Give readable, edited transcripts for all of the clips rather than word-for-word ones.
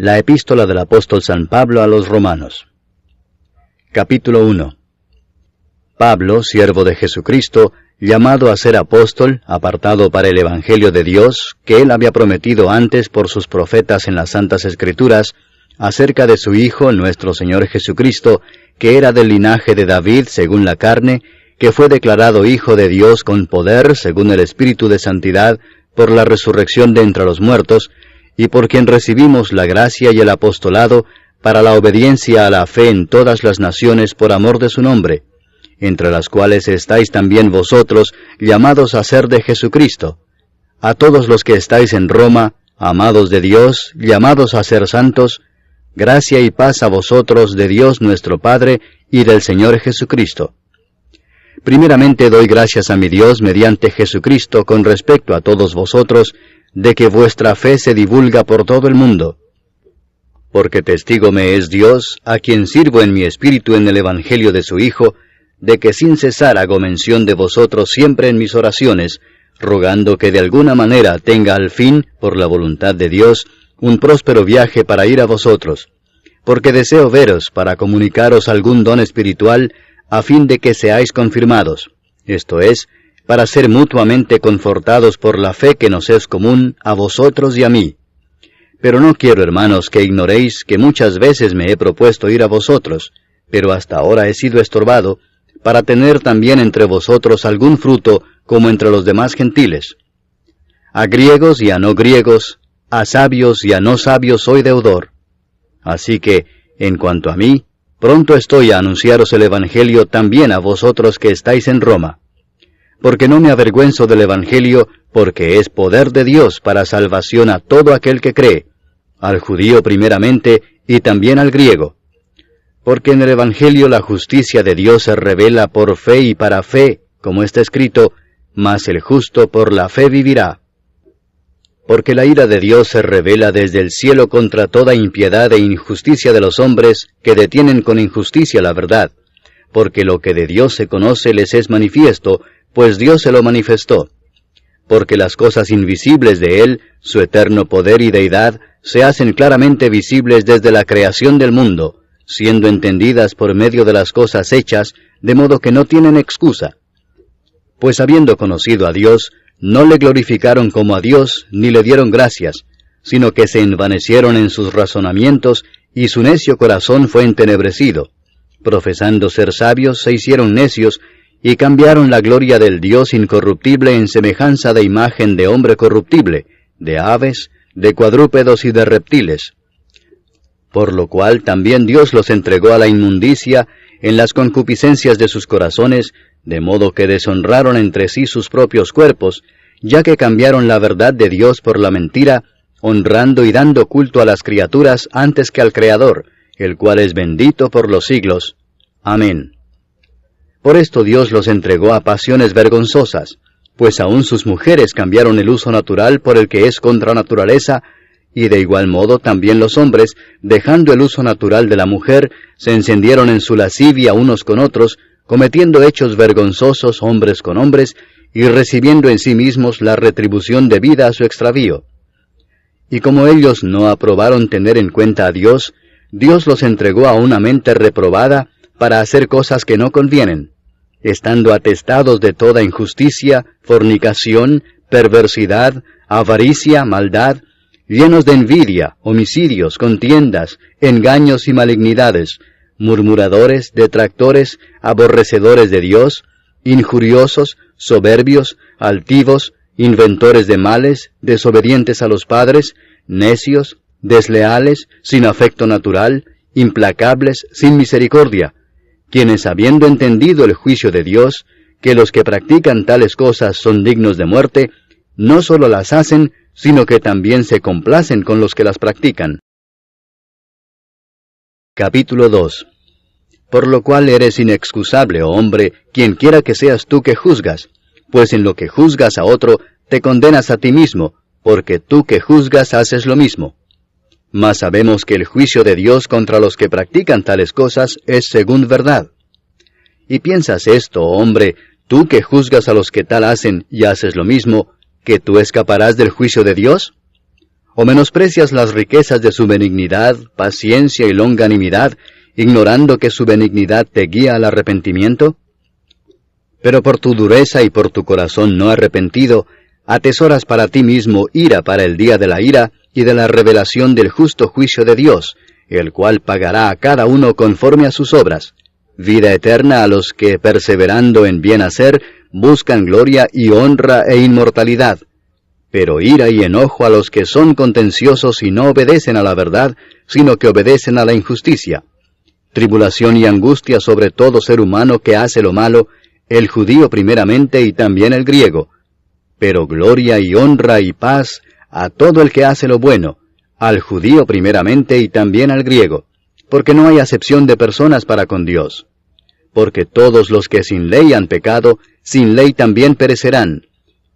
La epístola del apóstol San Pablo a los Romanos. Capítulo 1. Pablo, siervo de Jesucristo, llamado a ser apóstol, apartado para el Evangelio de Dios, que él había prometido antes por sus profetas en las Santas Escrituras, acerca de su Hijo, nuestro Señor Jesucristo, que era del linaje de David según la carne, que fue declarado Hijo de Dios con poder, según el Espíritu de Santidad, por la resurrección de entre los muertos, y por quien recibimos la gracia y el apostolado para la obediencia a la fe en todas las naciones por amor de su nombre, entre las cuales estáis también vosotros, llamados a ser de Jesucristo. A todos los que estáis en Roma, amados de Dios, llamados a ser santos, gracia y paz a vosotros de Dios nuestro Padre y del Señor Jesucristo. Primeramente doy gracias a mi Dios mediante Jesucristo con respecto a todos vosotros, de que vuestra fe se divulga por todo el mundo. Porque testigo me es Dios, a quien sirvo en mi espíritu en el Evangelio de su Hijo, de que sin cesar hago mención de vosotros siempre en mis oraciones, rogando que de alguna manera tenga al fin, por la voluntad de Dios, un próspero viaje para ir a vosotros, porque deseo veros para comunicaros algún don espiritual, a fin de que seáis confirmados, esto es, para ser mutuamente confortados por la fe que nos es común a vosotros y a mí. Pero no quiero, hermanos, que ignoréis que muchas veces me he propuesto ir a vosotros, pero hasta ahora he sido estorbado, para tener también entre vosotros algún fruto como entre los demás gentiles. A griegos y a no griegos, a sabios y a no sabios soy deudor. Así que, en cuanto a mí, pronto estoy a anunciaros el Evangelio también a vosotros que estáis en Roma. Porque no me avergüenzo del Evangelio, porque es poder de Dios para salvación a todo aquel que cree, al judío primeramente y también al griego. Porque en el Evangelio la justicia de Dios se revela por fe y para fe, como está escrito, mas el justo por la fe vivirá. Porque la ira de Dios se revela desde el cielo contra toda impiedad e injusticia de los hombres que detienen con injusticia la verdad, porque lo que de Dios se conoce les es manifiesto, pues Dios se lo manifestó. Porque las cosas invisibles de Él, su eterno poder y deidad, se hacen claramente visibles desde la creación del mundo, siendo entendidas por medio de las cosas hechas, de modo que no tienen excusa. Pues habiendo conocido a Dios, no le glorificaron como a Dios, ni le dieron gracias, sino que se envanecieron en sus razonamientos, y su necio corazón fue entenebrecido. Profesando ser sabios, se hicieron necios, y cambiaron la gloria del Dios incorruptible en semejanza de imagen de hombre corruptible, de aves, de cuadrúpedos y de reptiles. Por lo cual también Dios los entregó a la inmundicia en las concupiscencias de sus corazones, de modo que deshonraron entre sí sus propios cuerpos, ya que cambiaron la verdad de Dios por la mentira, honrando y dando culto a las criaturas antes que al Creador, el cual es bendito por los siglos. Amén. Por esto Dios los entregó a pasiones vergonzosas, pues aun sus mujeres cambiaron el uso natural por el que es contra naturaleza, y de igual modo también los hombres, dejando el uso natural de la mujer, se encendieron en su lascivia unos con otros, cometiendo hechos vergonzosos hombres con hombres, y recibiendo en sí mismos la retribución debida a su extravío. Y como ellos no aprobaron tener en cuenta a Dios, Dios los entregó a una mente reprobada para hacer cosas que no convienen, estando atestados de toda injusticia, fornicación, perversidad, avaricia, maldad, llenos de envidia, homicidios, contiendas, engaños y malignidades, murmuradores, detractores, aborrecedores de Dios, injuriosos, soberbios, altivos, inventores de males, desobedientes a los padres, necios, desleales, sin afecto natural, implacables, sin misericordia, quienes habiendo entendido el juicio de Dios, que los que practican tales cosas son dignos de muerte, no solo las hacen, sino que también se complacen con los que las practican. Capítulo 2. Por lo cual eres inexcusable, oh hombre, quien quiera que seas tú que juzgas, pues en lo que juzgas a otro, te condenas a ti mismo, porque tú que juzgas haces lo mismo. Mas sabemos que el juicio de Dios contra los que practican tales cosas es según verdad. ¿Y piensas esto, hombre, tú que juzgas a los que tal hacen y haces lo mismo, que tú escaparás del juicio de Dios? ¿O menosprecias las riquezas de su benignidad, paciencia y longanimidad, ignorando que su benignidad te guía al arrepentimiento? Pero por tu dureza y por tu corazón no arrepentido, atesoras para ti mismo ira para el día de la ira y de la revelación del justo juicio de Dios, el cual pagará a cada uno conforme a sus obras. Vida eterna a los que, perseverando en bien hacer, buscan gloria y honra e inmortalidad. Pero ira y enojo a los que son contenciosos y no obedecen a la verdad, sino que obedecen a la injusticia. Tribulación y angustia sobre todo ser humano que hace lo malo, el judío primeramente y también el griego. Pero gloria y honra y paz a todo el que hace lo bueno, al judío primeramente y también al griego, porque no hay acepción de personas para con Dios. Porque todos los que sin ley han pecado, sin ley también perecerán,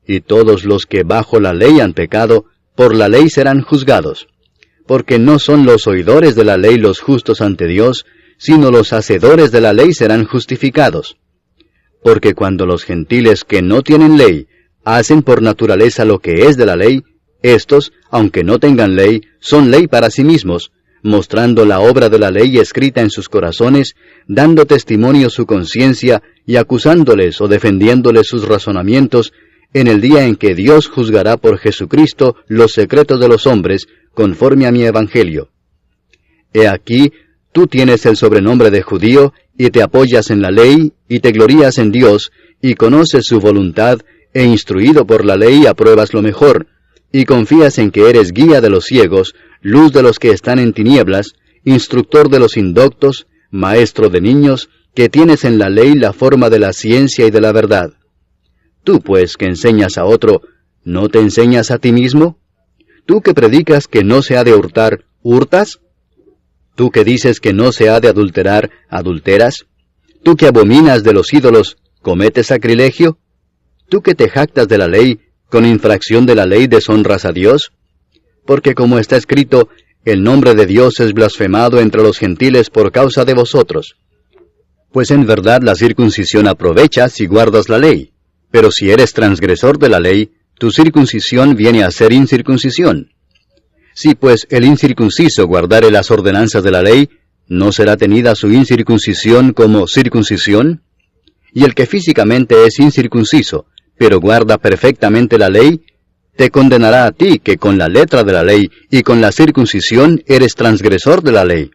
y todos los que bajo la ley han pecado, por la ley serán juzgados. Porque no son los oidores de la ley los justos ante Dios, sino los hacedores de la ley serán justificados. Porque cuando los gentiles que no tienen ley, hacen por naturaleza lo que es de la ley, éstos, aunque no tengan ley, son ley para sí mismos, mostrando la obra de la ley escrita en sus corazones, dando testimonio su conciencia y acusándoles o defendiéndoles sus razonamientos, en el día en que Dios juzgará por Jesucristo los secretos de los hombres, conforme a mi evangelio. He aquí, tú tienes el sobrenombre de judío, y te apoyas en la ley, y te glorías en Dios, y conoces su voluntad, e instruido por la ley apruebas lo mejor, y confías en que eres guía de los ciegos, luz de los que están en tinieblas, instructor de los indoctos, maestro de niños, que tienes en la ley la forma de la ciencia y de la verdad. Tú, pues, que enseñas a otro, ¿no te enseñas a ti mismo? Tú que predicas que no se ha de hurtar, ¿hurtas? Tú que dices que no se ha de adulterar, ¿adulteras? Tú que abominas de los ídolos, ¿cometes sacrilegio? Tú que te jactas de la ley, ¿con infracción de la ley deshonras a Dios? Porque como está escrito, el nombre de Dios es blasfemado entre los gentiles por causa de vosotros. Pues en verdad la circuncisión aprovecha si guardas la ley. Pero si eres transgresor de la ley, tu circuncisión viene a ser incircuncisión. Si pues el incircunciso guardare las ordenanzas de la ley, ¿no será tenida su incircuncisión como circuncisión? Y el que físicamente es incircunciso, pero guarda perfectamente la ley, te condenará a ti que con la letra de la ley y con la circuncisión eres transgresor de la ley.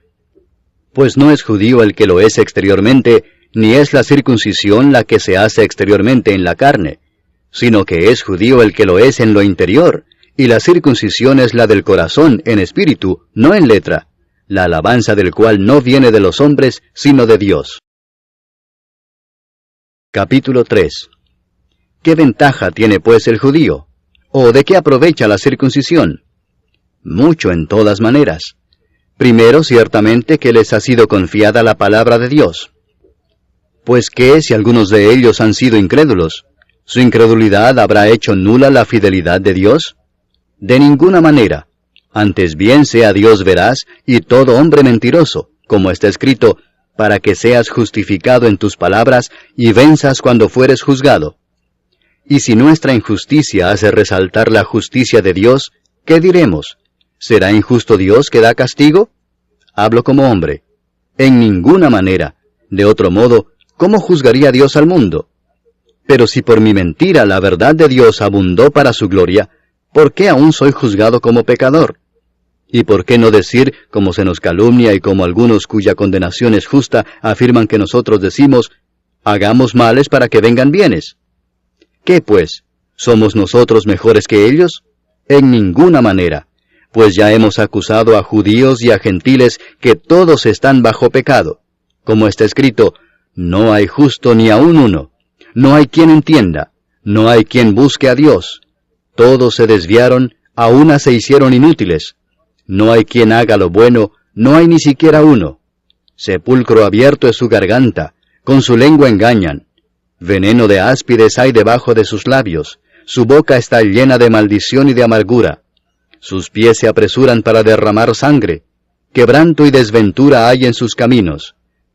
Pues no es judío el que lo es exteriormente, ni es la circuncisión la que se hace exteriormente en la carne, sino que es judío el que lo es en lo interior, y la circuncisión es la del corazón en espíritu, no en letra, la alabanza del cual no viene de los hombres, sino de Dios. Capítulo 3. ¿Qué ventaja tiene pues el judío? ¿O de qué aprovecha la circuncisión? Mucho en todas maneras. Primero, ciertamente que les ha sido confiada la palabra de Dios. Pues ¿qué si algunos de ellos han sido incrédulos? ¿Su incredulidad habrá hecho nula la fidelidad de Dios? De ninguna manera. Antes bien sea Dios veraz y todo hombre mentiroso, como está escrito, para que seas justificado en tus palabras y venzas cuando fueres juzgado. Y si nuestra injusticia hace resaltar la justicia de Dios, ¿qué diremos? ¿Será injusto Dios que da castigo? Hablo como hombre. En ninguna manera. De otro modo, ¿cómo juzgaría Dios al mundo? Pero si por mi mentira la verdad de Dios abundó para su gloria, ¿por qué aún soy juzgado como pecador? ¿Y por qué no decir, como se nos calumnia y como algunos cuya condenación es justa afirman que nosotros decimos, hagamos males para que vengan bienes? ¿Qué pues? ¿Somos nosotros mejores que ellos? En ninguna manera, pues ya hemos acusado a judíos y a gentiles que todos están bajo pecado. Como está escrito, no hay justo ni aun uno, no hay quien entienda, no hay quien busque a Dios. Todos se desviaron, a una se hicieron inútiles. No hay quien haga lo bueno, no hay ni siquiera uno. Sepulcro abierto es su garganta, con su lengua engañan. Veneno de áspides hay debajo de sus labios, su boca está llena de maldición y de amargura. Sus pies se apresuran para derramar sangre, quebranto y desventura hay en sus caminos,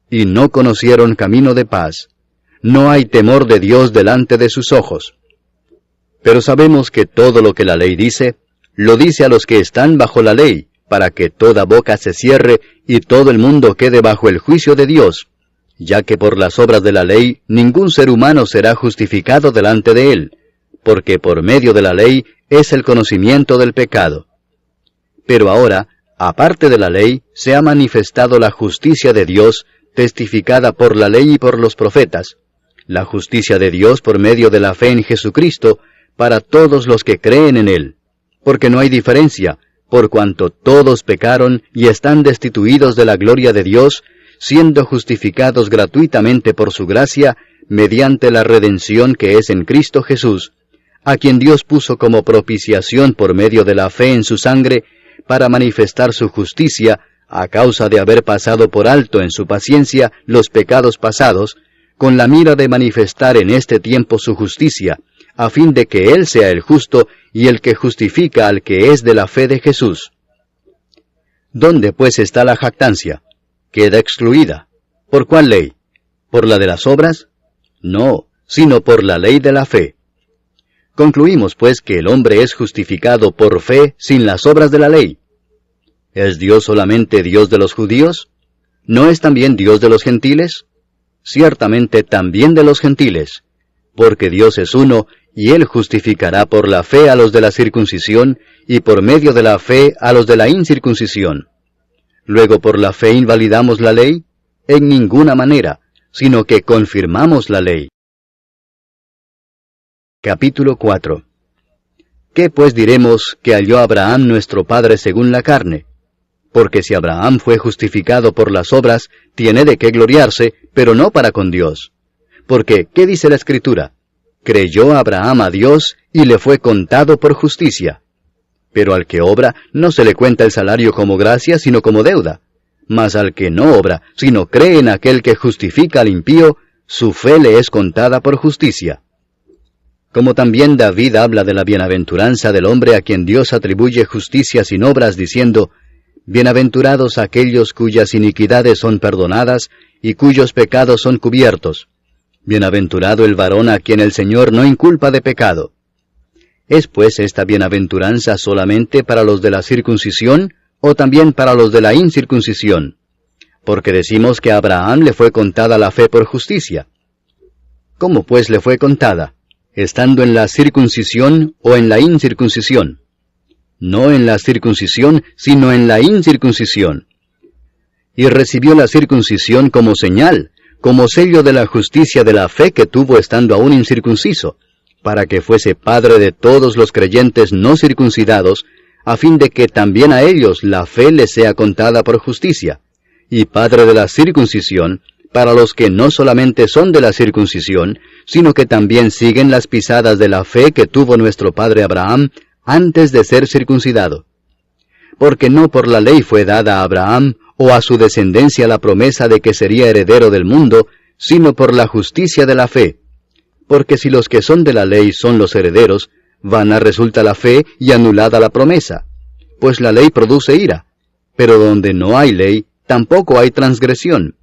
y no conocieron camino de paz. No hay temor de Dios delante de sus ojos. Pero sabemos que todo lo que la ley dice, lo dice a los que están bajo la ley, para que toda boca se cierre y todo el mundo quede bajo el juicio de Dios, ya que por las obras de la ley ningún ser humano será justificado delante de él, porque por medio de la ley es el conocimiento del pecado. Pero ahora, aparte de la ley, se ha manifestado la justicia de Dios, testificada por la ley y por los profetas, la justicia de Dios por medio de la fe en Jesucristo, para todos los que creen en Él, porque no hay diferencia, por cuanto todos pecaron y están destituidos de la gloria de Dios, siendo justificados gratuitamente por su gracia, mediante la redención que es en Cristo Jesús, a quien Dios puso como propiciación por medio de la fe en su sangre, para manifestar su justicia, a causa de haber pasado por alto en su paciencia los pecados pasados, con la mira de manifestar en este tiempo su justicia, a fin de que Él sea el justo y el que justifica al que es de la fe de Jesús. ¿Dónde pues está la jactancia? Queda excluida. ¿Por cuál ley? ¿Por la de las obras? No, sino por la ley de la fe. Concluimos pues que el hombre es justificado por fe sin las obras de la ley. ¿Es Dios solamente Dios de los judíos? ¿No es también Dios de los gentiles? Ciertamente también de los gentiles, porque Dios es uno, y Él justificará por la fe a los de la circuncisión, y por medio de la fe a los de la incircuncisión. Luego por la fe invalidamos la ley, en ninguna manera, sino que confirmamos la ley. Capítulo 4. ¿Qué pues diremos que halló Abraham nuestro padre según la carne? Porque si Abraham fue justificado por las obras, tiene de qué gloriarse, pero no para con Dios. Porque, ¿qué dice la Escritura? Creyó Abraham a Dios, y le fue contado por justicia. Pero al que obra, no se le cuenta el salario como gracia, sino como deuda. Mas al que no obra, sino cree en aquel que justifica al impío, su fe le es contada por justicia. Como también David habla de la bienaventuranza del hombre a quien Dios atribuye justicia sin obras, diciendo, Bienaventurados aquellos cuyas iniquidades son perdonadas, y cuyos pecados son cubiertos. Bienaventurado el varón a quien el Señor no inculpa de pecado. ¿Es pues esta bienaventuranza solamente para los de la circuncisión, o también para los de la incircuncisión? Porque decimos que a Abraham le fue contada la fe por justicia. ¿Cómo pues le fue contada? ¿Estando en la circuncisión o en la incircuncisión? No en la circuncisión, sino en la incircuncisión. Y recibió la circuncisión como señal, como sello de la justicia de la fe que tuvo estando aún incircunciso, para que fuese padre de todos los creyentes no circuncidados, a fin de que también a ellos la fe les sea contada por justicia, y padre de la circuncisión, para los que no solamente son de la circuncisión, sino que también siguen las pisadas de la fe que tuvo nuestro padre Abraham antes de ser circuncidado. Porque no por la ley fue dada a Abraham o a su descendencia la promesa de que sería heredero del mundo, sino por la justicia de la fe. Porque si los que son de la ley son los herederos, vana resulta la fe y anulada la promesa. Pues la ley produce ira, pero donde no hay ley, tampoco hay transgresión.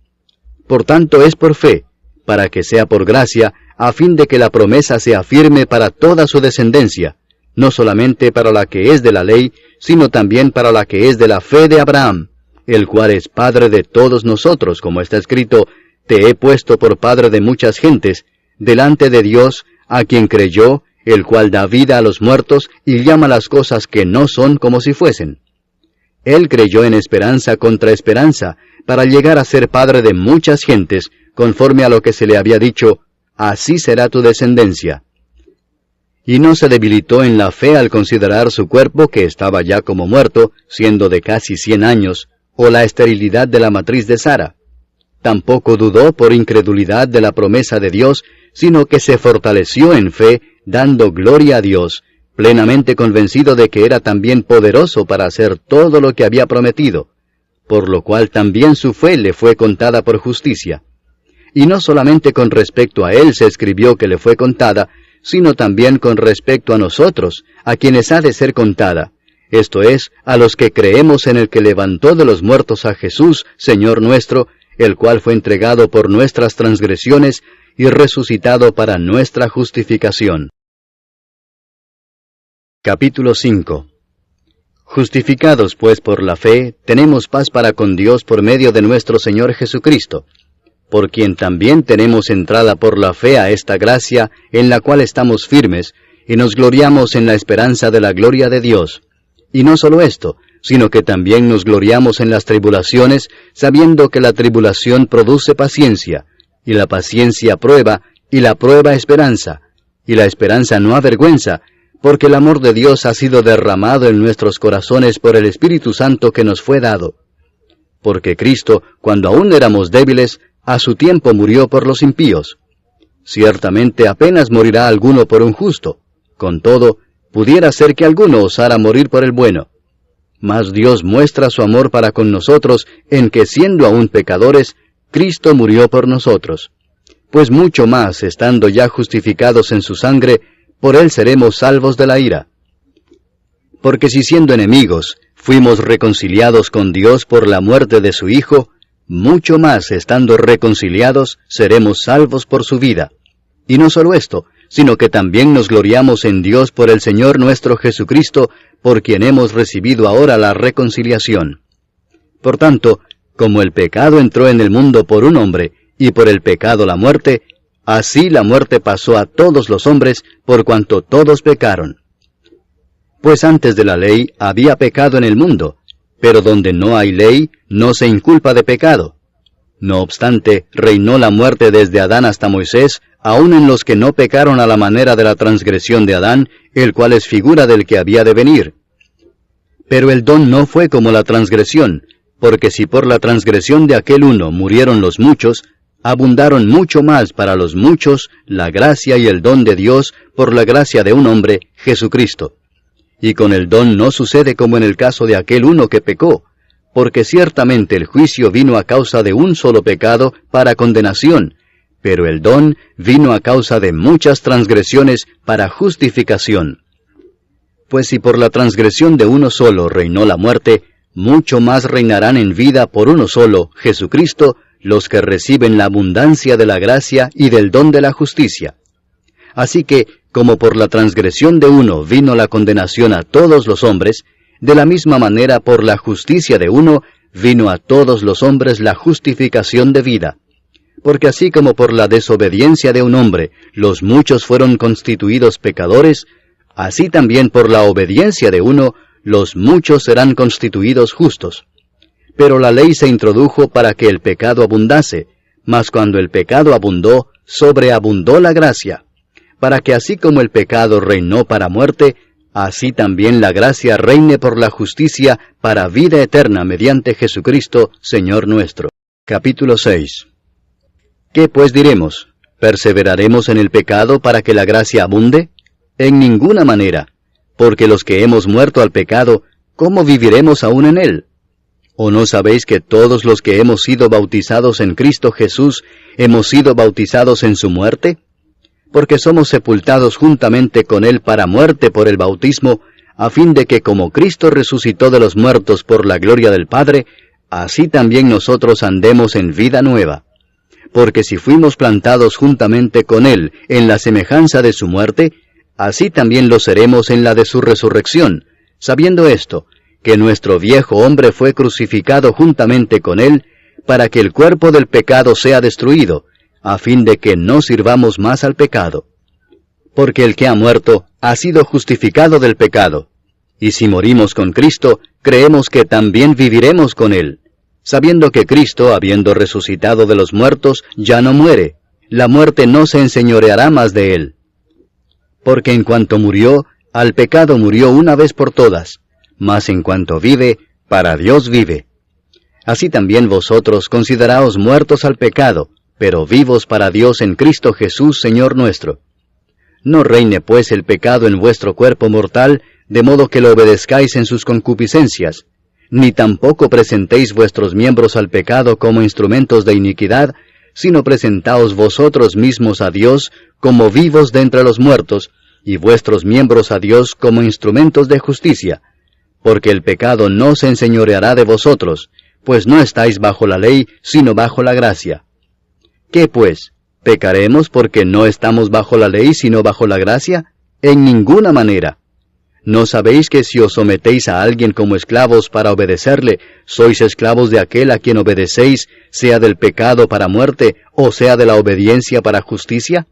Por tanto es por fe, para que sea por gracia, a fin de que la promesa sea firme para toda su descendencia, no solamente para la que es de la ley, sino también para la que es de la fe de Abraham, el cual es padre de todos nosotros, como está escrito, Te he puesto por padre de muchas gentes, delante de Dios, a quien creyó, el cual da vida a los muertos y llama las cosas que no son como si fuesen. Él creyó en esperanza contra esperanza, para llegar a ser padre de muchas gentes, conforme a lo que se le había dicho, así será tu descendencia. Y no se debilitó en la fe al considerar su cuerpo que estaba ya como muerto, siendo de casi 100 años, o la esterilidad de la matriz de Sara. Tampoco dudó por incredulidad de la promesa de Dios, sino que se fortaleció en fe, dando gloria a Dios, plenamente convencido de que era también poderoso para hacer todo lo que había prometido, por lo cual también su fe le fue contada por justicia. Y no solamente con respecto a él se escribió que le fue contada, sino también con respecto a nosotros, a quienes ha de ser contada, esto es, a los que creemos en el que levantó de los muertos a Jesús, Señor nuestro, el cual fue entregado por nuestras transgresiones y resucitado para nuestra justificación. Capítulo 5. Justificados pues por la fe, tenemos paz para con Dios por medio de nuestro Señor Jesucristo, por quien también tenemos entrada por la fe a esta gracia en la cual estamos firmes, y nos gloriamos en la esperanza de la gloria de Dios. Y no solo esto, sino que también nos gloriamos en las tribulaciones, sabiendo que la tribulación produce paciencia, y la paciencia prueba, y la prueba esperanza, y la esperanza no avergüenza, porque el amor de Dios ha sido derramado en nuestros corazones por el Espíritu Santo que nos fue dado. Porque Cristo, cuando aún éramos débiles, a su tiempo murió por los impíos. Ciertamente apenas morirá alguno por un justo. Con todo, pudiera ser que alguno osara morir por el bueno. Mas Dios muestra su amor para con nosotros en que, siendo aún pecadores, Cristo murió por nosotros. Pues mucho más, estando ya justificados en su sangre, por él seremos salvos de la ira. Porque si siendo enemigos, fuimos reconciliados con Dios por la muerte de su Hijo, mucho más, estando reconciliados, seremos salvos por su vida. Y no solo esto, sino que también nos gloriamos en Dios por el Señor nuestro Jesucristo, por quien hemos recibido ahora la reconciliación. Por tanto, como el pecado entró en el mundo por un hombre, y por el pecado la muerte, así la muerte pasó a todos los hombres, por cuanto todos pecaron. Pues antes de la ley había pecado en el mundo, pero donde no hay ley, no se inculpa de pecado. No obstante, reinó la muerte desde Adán hasta Moisés, aun en los que no pecaron a la manera de la transgresión de Adán, el cual es figura del que había de venir. Pero el don no fue como la transgresión, porque si por la transgresión de aquel uno murieron los muchos, abundaron mucho más para los muchos la gracia y el don de Dios por la gracia de un hombre, Jesucristo. Y con el don no sucede como en el caso de aquel uno que pecó, porque ciertamente el juicio vino a causa de un solo pecado para condenación, pero el don vino a causa de muchas transgresiones para justificación. Pues si por la transgresión de uno solo reinó la muerte, mucho más reinarán en vida por uno solo, Jesucristo, los que reciben la abundancia de la gracia y del don de la justicia. Así que, como por la transgresión de uno vino la condenación a todos los hombres, de la misma manera por la justicia de uno vino a todos los hombres la justificación de vida. Porque así como por la desobediencia de un hombre los muchos fueron constituidos pecadores, así también por la obediencia de uno los muchos serán constituidos justos. Pero la ley se introdujo para que el pecado abundase, mas cuando el pecado abundó, sobreabundó la gracia, para que así como el pecado reinó para muerte, así también la gracia reine por la justicia para vida eterna mediante Jesucristo, Señor nuestro. Capítulo 6. ¿Qué pues diremos? ¿Perseveraremos en el pecado para que la gracia abunde? En ninguna manera, porque los que hemos muerto al pecado, ¿cómo viviremos aún en él? ¿O no sabéis que todos los que hemos sido bautizados en Cristo Jesús, hemos sido bautizados en su muerte? Porque somos sepultados juntamente con él para muerte por el bautismo, a fin de que como Cristo resucitó de los muertos por la gloria del Padre, así también nosotros andemos en vida nueva. Porque si fuimos plantados juntamente con él en la semejanza de su muerte, así también lo seremos en la de su resurrección, sabiendo esto, que nuestro viejo hombre fue crucificado juntamente con él, para que el cuerpo del pecado sea destruido, a fin de que no sirvamos más al pecado. Porque el que ha muerto ha sido justificado del pecado, y si morimos con Cristo, creemos que también viviremos con él, sabiendo que Cristo, habiendo resucitado de los muertos, ya no muere, la muerte no se enseñoreará más de él. Porque en cuanto murió, al pecado murió una vez por todas, mas en cuanto vive, para Dios vive. Así también vosotros consideraos muertos al pecado, pero vivos para Dios en Cristo Jesús, Señor nuestro. No reine pues el pecado en vuestro cuerpo mortal, de modo que lo obedezcáis en sus concupiscencias, ni tampoco presentéis vuestros miembros al pecado como instrumentos de iniquidad, sino presentaos vosotros mismos a Dios como vivos de entre los muertos, y vuestros miembros a Dios como instrumentos de justicia. Porque el pecado no se enseñoreará de vosotros, pues no estáis bajo la ley, sino bajo la gracia. ¿Qué pues? ¿Pecaremos porque no estamos bajo la ley, sino bajo la gracia? En ninguna manera. ¿No sabéis que si os sometéis a alguien como esclavos para obedecerle, sois esclavos de aquel a quien obedecéis, sea del pecado para muerte, o sea de la obediencia para justicia?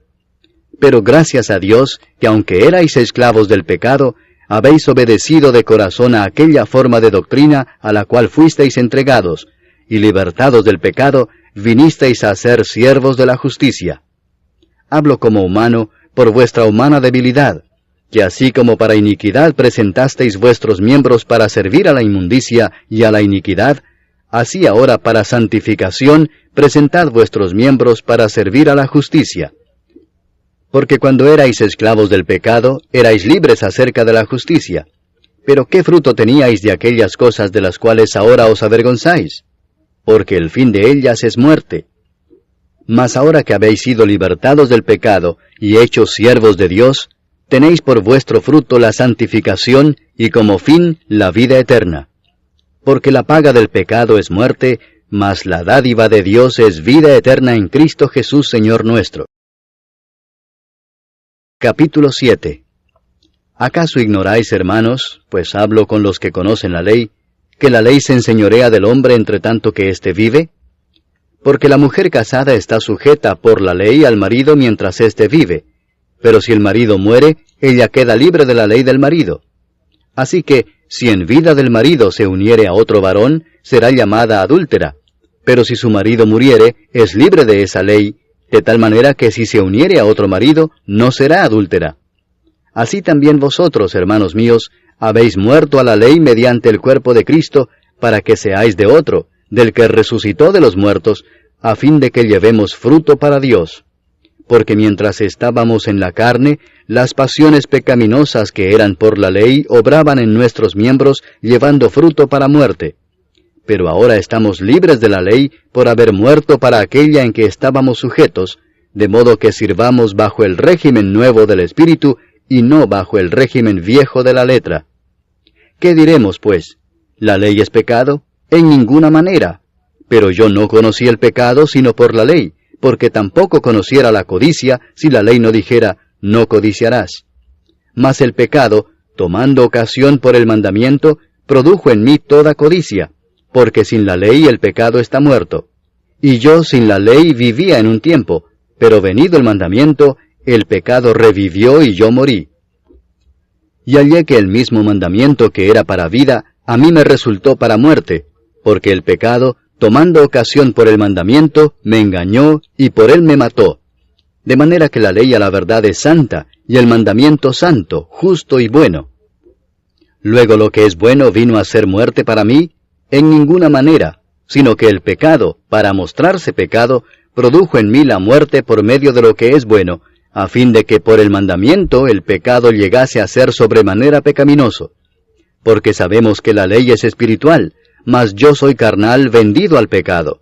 Pero gracias a Dios, que aunque erais esclavos del pecado, habéis obedecido de corazón a aquella forma de doctrina a la cual fuisteis entregados, y libertados del pecado, vinisteis a ser siervos de la justicia. Hablo como humano, por vuestra humana debilidad, que así como para iniquidad presentasteis vuestros miembros para servir a la inmundicia y a la iniquidad, así ahora para santificación presentad vuestros miembros para servir a la justicia. Porque cuando erais esclavos del pecado, erais libres acerca de la justicia. Pero ¿qué fruto teníais de aquellas cosas de las cuales ahora os avergonzáis? Porque el fin de ellas es muerte. Mas ahora que habéis sido libertados del pecado y hechos siervos de Dios, tenéis por vuestro fruto la santificación y como fin la vida eterna. Porque la paga del pecado es muerte, mas la dádiva de Dios es vida eterna en Cristo Jesús Señor nuestro. Capítulo 7. ¿Acaso ignoráis, hermanos, pues hablo con los que conocen la ley, que la ley se enseñorea del hombre entre tanto que éste vive? Porque la mujer casada está sujeta por la ley al marido mientras éste vive, pero si el marido muere, ella queda libre de la ley del marido. Así que, si en vida del marido se uniere a otro varón, será llamada adúltera, pero si su marido muriere, es libre de esa ley, de tal manera que si se uniere a otro marido, no será adúltera. Así también vosotros, hermanos míos, habéis muerto a la ley mediante el cuerpo de Cristo, para que seáis de otro, del que resucitó de los muertos, a fin de que llevemos fruto para Dios. Porque mientras estábamos en la carne, las pasiones pecaminosas que eran por la ley obraban en nuestros miembros, llevando fruto para muerte. Pero ahora estamos libres de la ley por haber muerto para aquella en que estábamos sujetos, de modo que sirvamos bajo el régimen nuevo del Espíritu y no bajo el régimen viejo de la letra. ¿Qué diremos, pues? ¿La ley es pecado? En ninguna manera. Pero yo no conocí el pecado sino por la ley, porque tampoco conociera la codicia si la ley no dijera, no codiciarás. Mas el pecado, tomando ocasión por el mandamiento, produjo en mí toda codicia, porque sin la ley el pecado está muerto. Y yo sin la ley vivía en un tiempo, pero venido el mandamiento, el pecado revivió y yo morí. Y hallé que el mismo mandamiento que era para vida, a mí me resultó para muerte, porque el pecado, tomando ocasión por el mandamiento, me engañó y por él me mató. De manera que la ley a la verdad es santa, y el mandamiento santo, justo y bueno. Luego lo que es bueno vino a ser muerte para mí, en ninguna manera, sino que el pecado, para mostrarse pecado, produjo en mí la muerte por medio de lo que es bueno, a fin de que por el mandamiento el pecado llegase a ser sobremanera pecaminoso. Porque sabemos que la ley es espiritual, mas yo soy carnal vendido al pecado.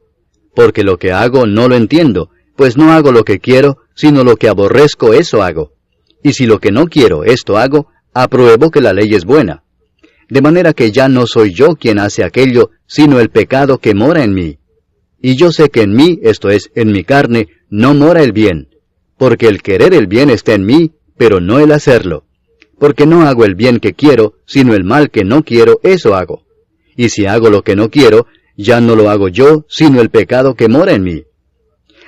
Porque lo que hago no lo entiendo, pues no hago lo que quiero, sino lo que aborrezco eso hago. Y si lo que no quiero esto hago, apruebo que la ley es buena. De manera que ya no soy yo quien hace aquello, sino el pecado que mora en mí. Y yo sé que en mí, esto es, en mi carne, no mora el bien. Porque el querer el bien está en mí, pero no el hacerlo. Porque no hago el bien que quiero, sino el mal que no quiero, eso hago. Y si hago lo que no quiero, ya no lo hago yo, sino el pecado que mora en mí.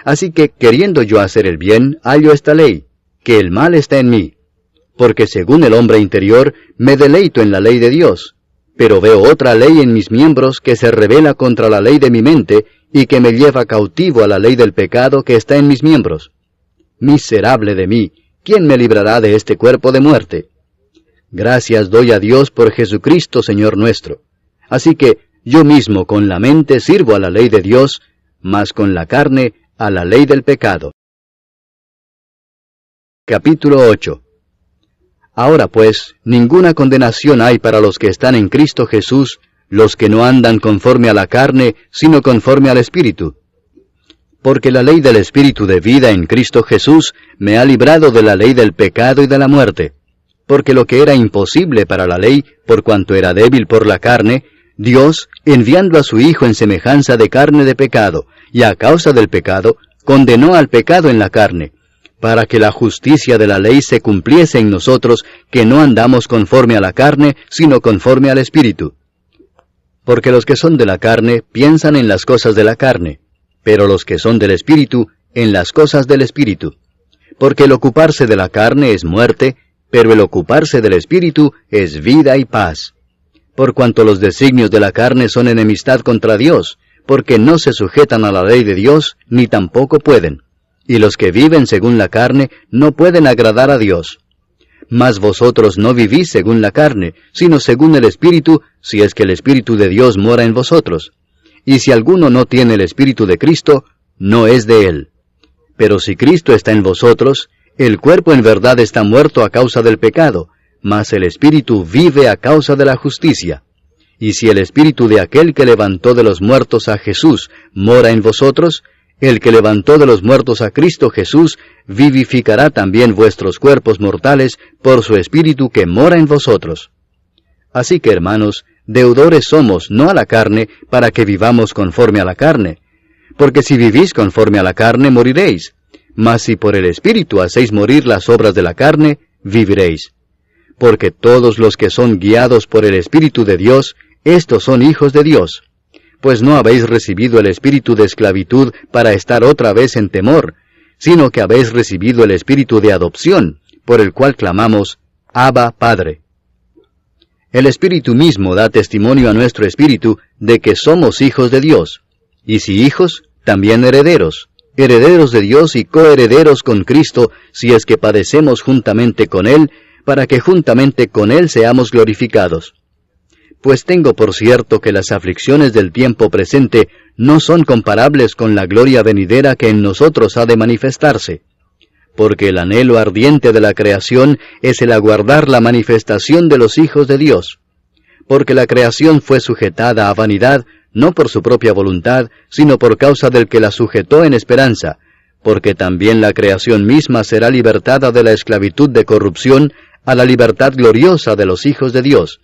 Así que, queriendo yo hacer el bien, hallo esta ley, que el mal está en mí. Porque según el hombre interior, me deleito en la ley de Dios. Pero veo otra ley en mis miembros que se rebela contra la ley de mi mente, y que me lleva cautivo a la ley del pecado que está en mis miembros. Miserable de mí, ¿quién me librará de este cuerpo de muerte? Gracias doy a Dios por Jesucristo, Señor nuestro. Así que yo mismo con la mente sirvo a la ley de Dios, mas con la carne a la ley del pecado. Capítulo 8. Ahora pues, ninguna condenación hay para los que están en Cristo Jesús, los que no andan conforme a la carne, sino conforme al Espíritu. Porque la ley del Espíritu de vida en Cristo Jesús me ha librado de la ley del pecado y de la muerte. Porque lo que era imposible para la ley, por cuanto era débil por la carne, Dios, enviando a su Hijo en semejanza de carne de pecado, y a causa del pecado, condenó al pecado en la carne, para que la justicia de la ley se cumpliese en nosotros, que no andamos conforme a la carne, sino conforme al Espíritu. Porque los que son de la carne piensan en las cosas de la carne, pero los que son del Espíritu, en las cosas del Espíritu. Porque el ocuparse de la carne es muerte, pero el ocuparse del Espíritu es vida y paz. Por cuanto los designios de la carne son enemistad contra Dios, porque no se sujetan a la ley de Dios, ni tampoco pueden. Y los que viven según la carne no pueden agradar a Dios. Mas vosotros no vivís según la carne, sino según el Espíritu, si es que el Espíritu de Dios mora en vosotros. Y si alguno no tiene el Espíritu de Cristo, no es de él. Pero si Cristo está en vosotros, el cuerpo en verdad está muerto a causa del pecado, mas el Espíritu vive a causa de la justicia. Y si el Espíritu de aquel que levantó de los muertos a Jesús mora en vosotros, el que levantó de los muertos a Cristo Jesús vivificará también vuestros cuerpos mortales por su Espíritu que mora en vosotros. Así que, hermanos, deudores somos, no a la carne, para que vivamos conforme a la carne. Porque si vivís conforme a la carne, moriréis. Mas si por el Espíritu hacéis morir las obras de la carne, viviréis. Porque todos los que son guiados por el Espíritu de Dios, estos son hijos de Dios. Pues no habéis recibido el espíritu de esclavitud para estar otra vez en temor, sino que habéis recibido el espíritu de adopción, por el cual clamamos, Abba, Padre. El Espíritu mismo da testimonio a nuestro espíritu de que somos hijos de Dios. Y si hijos, también herederos, herederos de Dios y coherederos con Cristo, si es que padecemos juntamente con Él, para que juntamente con Él seamos glorificados. Pues tengo por cierto que las aflicciones del tiempo presente no son comparables con la gloria venidera que en nosotros ha de manifestarse. Porque el anhelo ardiente de la creación es el aguardar la manifestación de los hijos de Dios. Porque la creación fue sujetada a vanidad, no por su propia voluntad, sino por causa del que la sujetó en esperanza, porque también la creación misma será libertada de la esclavitud de corrupción a la libertad gloriosa de los hijos de Dios.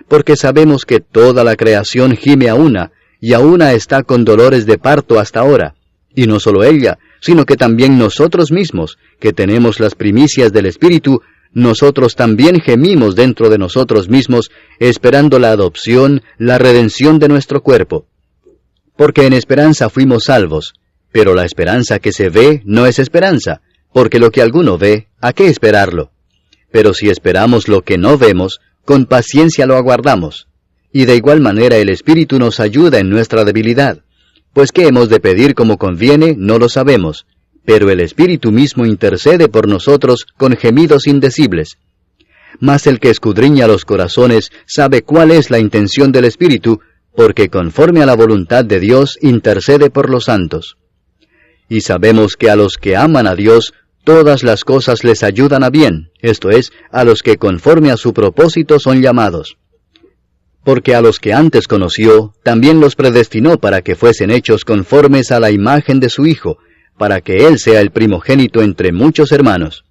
Porque sabemos que toda la creación gime a una, y a una está con dolores de parto hasta ahora. Y no solo ella, sino que también nosotros mismos, que tenemos las primicias del Espíritu, nosotros también gemimos dentro de nosotros mismos, esperando la adopción, la redención de nuestro cuerpo. Porque en esperanza fuimos salvos, pero la esperanza que se ve no es esperanza, porque lo que alguno ve, ¿a qué esperarlo? Pero si esperamos lo que no vemos, con paciencia lo aguardamos. Y de igual manera el Espíritu nos ayuda en nuestra debilidad. Pues qué hemos de pedir como conviene, no lo sabemos. Pero el Espíritu mismo intercede por nosotros con gemidos indecibles. Mas el que escudriña los corazones sabe cuál es la intención del Espíritu, porque conforme a la voluntad de Dios intercede por los santos. Y sabemos que a los que aman a Dios, todas las cosas les ayudan a bien, esto es, a los que conforme a su propósito son llamados. Porque a los que antes conoció, también los predestinó para que fuesen hechos conformes a la imagen de su Hijo, para que Él sea el primogénito entre muchos hermanos.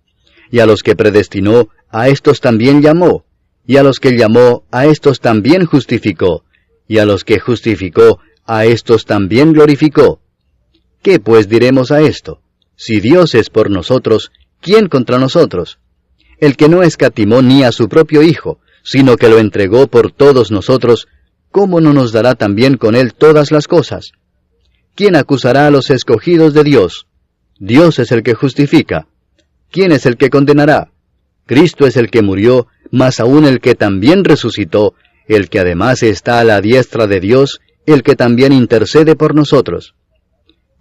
Y a los que predestinó, a estos también llamó, y a los que llamó, a estos también justificó, y a los que justificó, a estos también glorificó. ¿Qué pues diremos a esto? Si Dios es por nosotros, ¿quién contra nosotros? El que no escatimó ni a su propio Hijo, sino que lo entregó por todos nosotros, ¿cómo no nos dará también con Él todas las cosas? ¿Quién acusará a los escogidos de Dios? Dios es el que justifica. ¿Quién es el que condenará? Cristo es el que murió, mas aún el que también resucitó, el que además está a la diestra de Dios, el que también intercede por nosotros.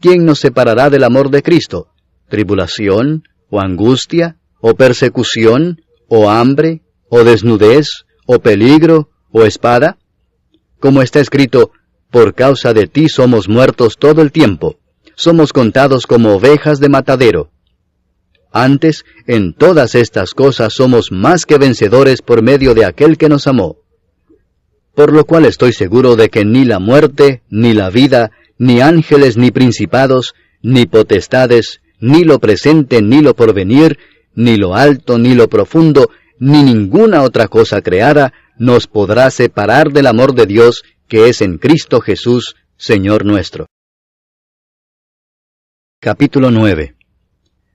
¿Quién nos separará del amor de Cristo? ¿Tribulación, o angustia, o persecución, o hambre, o desnudez, o peligro, o espada? Como está escrito, por causa de ti somos muertos todo el tiempo, somos contados como ovejas de matadero. Antes, en todas estas cosas somos más que vencedores por medio de aquel que nos amó. Por lo cual estoy seguro de que ni la muerte, ni la vida, ni ángeles, ni principados, ni potestades, ni lo presente, ni lo porvenir, ni lo alto, ni lo profundo, ni ninguna otra cosa creada, nos podrá separar del amor de Dios, que es en Cristo Jesús, Señor nuestro. Capítulo 9.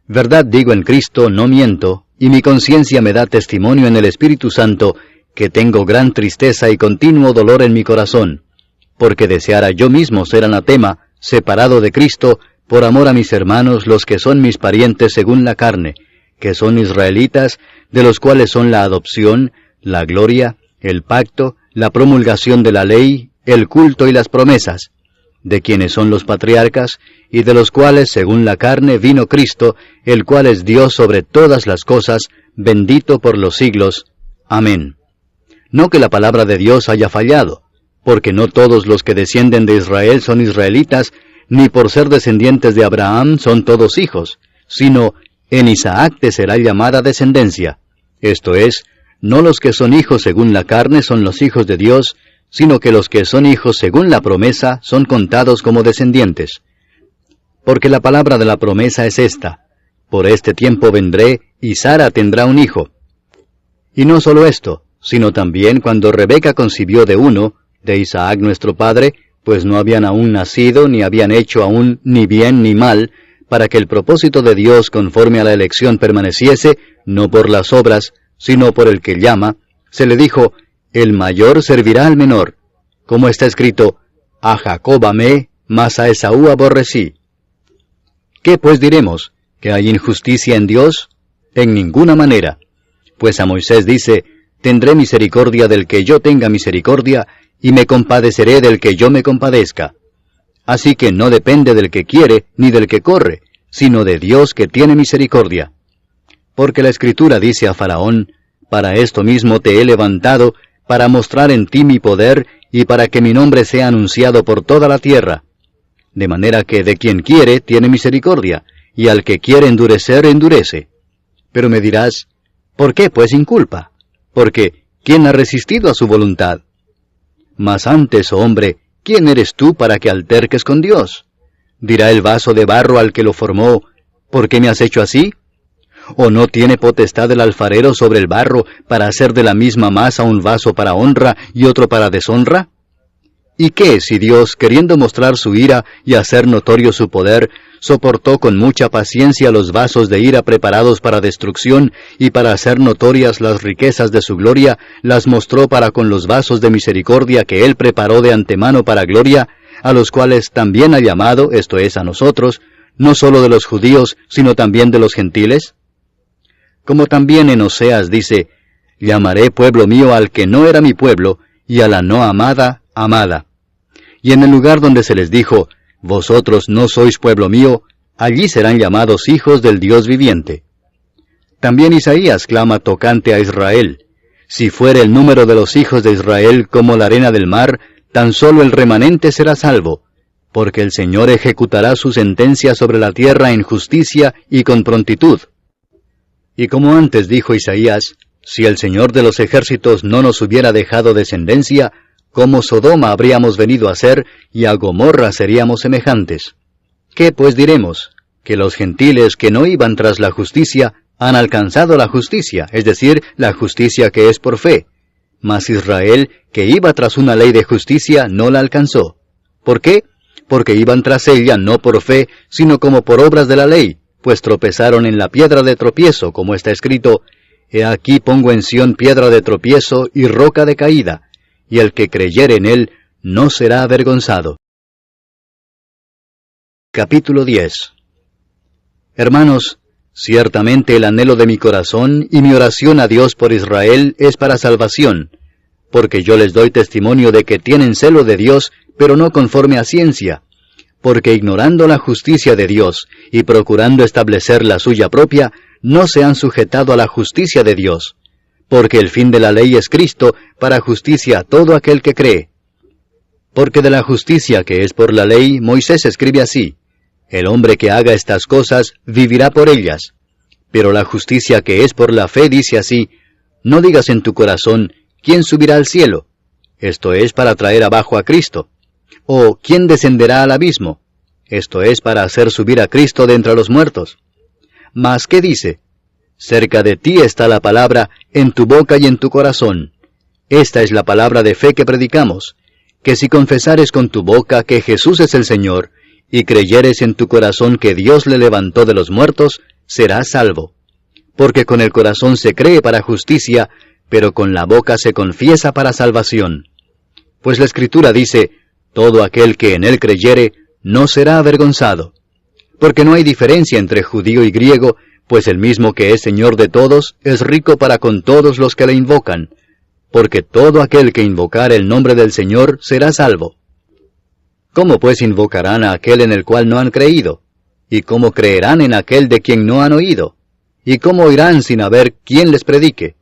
Verdad digo en Cristo, no miento, y mi conciencia me da testimonio en el Espíritu Santo, que tengo gran tristeza y continuo dolor en mi corazón, porque deseara yo mismo ser anatema, separado de Cristo, por amor a mis hermanos, los que son mis parientes según la carne, que son israelitas, de los cuales son la adopción, la gloria, el pacto, la promulgación de la ley, el culto y las promesas, de quienes son los patriarcas, y de los cuales, según la carne, vino Cristo, el cual es Dios sobre todas las cosas, bendito por los siglos. Amén. No que la palabra de Dios haya fallado, porque no todos los que descienden de Israel son israelitas, ni por ser descendientes de Abraham son todos hijos, sino en Isaac te será llamada descendencia. Esto es, no los que son hijos según la carne son los hijos de Dios, sino que los que son hijos según la promesa son contados como descendientes. Porque la palabra de la promesa es esta: por este tiempo vendré, y Sara tendrá un hijo. Y no solo esto, sino también cuando Rebeca concibió de uno, de Isaac nuestro padre, pues no habían aún nacido, ni habían hecho aún ni bien ni mal, para que el propósito de Dios conforme a la elección permaneciese, no por las obras, sino por el que llama, se le dijo: el mayor servirá al menor, como está escrito: a Jacob amé, mas a Esaú aborrecí. ¿Qué pues diremos? ¿Que hay injusticia en Dios? En ninguna manera. Pues a Moisés dice: tendré misericordia del que yo tenga misericordia, y me compadeceré del que yo me compadezca. Así que no depende del que quiere, ni del que corre, sino de Dios que tiene misericordia. Porque la Escritura dice a Faraón: para esto mismo te he levantado, para mostrar en ti mi poder, y para que mi nombre sea anunciado por toda la tierra. De manera que de quien quiere tiene misericordia, y al que quiere endurecer, endurece. Pero me dirás: ¿por qué pues inculpa? Porque ¿quién ha resistido a su voluntad? Mas antes, oh hombre, ¿quién eres tú para que alterques con Dios? Dirá el vaso de barro al que lo formó: ¿por qué me has hecho así? ¿O no tiene potestad el alfarero sobre el barro para hacer de la misma masa un vaso para honra y otro para deshonra? ¿Y qué si Dios, queriendo mostrar su ira y hacer notorio su poder, soportó con mucha paciencia los vasos de ira preparados para destrucción, y para hacer notorias las riquezas de su gloria, las mostró para con los vasos de misericordia que Él preparó de antemano para gloria, a los cuales también ha llamado, esto es, a nosotros, no solo de los judíos, sino también de los gentiles? Como también en Oseas dice: llamaré pueblo mío al que no era mi pueblo, y a la no amada, amada. Y en el lugar donde se les dijo: vosotros no sois pueblo mío, allí serán llamados hijos del Dios viviente. También Isaías clama tocante a Israel: si fuere el número de los hijos de Israel como la arena del mar, tan solo el remanente será salvo, porque el Señor ejecutará su sentencia sobre la tierra en justicia y con prontitud. Y como antes dijo Isaías: si el Señor de los ejércitos no nos hubiera dejado descendencia, como Sodoma habríamos venido a ser, y a Gomorra seríamos semejantes. ¿Qué pues diremos? Que los gentiles que no iban tras la justicia han alcanzado la justicia, es decir, la justicia que es por fe. Mas Israel, que iba tras una ley de justicia, no la alcanzó. ¿Por qué? Porque iban tras ella no por fe, sino como por obras de la ley, pues tropezaron en la piedra de tropiezo, como está escrito: he aquí pongo en Sión piedra de tropiezo y roca de caída, y el que creyere en él no será avergonzado. Capítulo 10. Hermanos, ciertamente el anhelo de mi corazón y mi oración a Dios por Israel es para salvación, porque yo les doy testimonio de que tienen celo de Dios, pero no conforme a ciencia, porque ignorando la justicia de Dios y procurando establecer la suya propia, no se han sujetado a la justicia de Dios, porque el fin de la ley es Cristo, para justicia a todo aquel que cree. Porque de la justicia que es por la ley, Moisés escribe así: el hombre que haga estas cosas vivirá por ellas. Pero la justicia que es por la fe dice así: no digas en tu corazón: ¿quién subirá al cielo? Esto es para traer abajo a Cristo. ¿O quién descenderá al abismo? Esto es para hacer subir a Cristo de entre los muertos. Mas, ¿qué dice? Cerca de ti está la palabra, en tu boca y en tu corazón. Esta es la palabra de fe que predicamos: que si confesares con tu boca que Jesús es el Señor, y creyeres en tu corazón que Dios le levantó de los muertos, serás salvo. Porque con el corazón se cree para justicia, pero con la boca se confiesa para salvación. Pues la Escritura dice, todo aquel que en él creyere, no será avergonzado. Porque no hay diferencia entre judío y griego, pues el mismo que es Señor de todos, es rico para con todos los que le invocan. Porque todo aquel que invocare el nombre del Señor será salvo. ¿Cómo pues invocarán a aquel en el cual no han creído? ¿Y cómo creerán en aquel de quien no han oído? ¿Y cómo oirán sin haber quien les predique?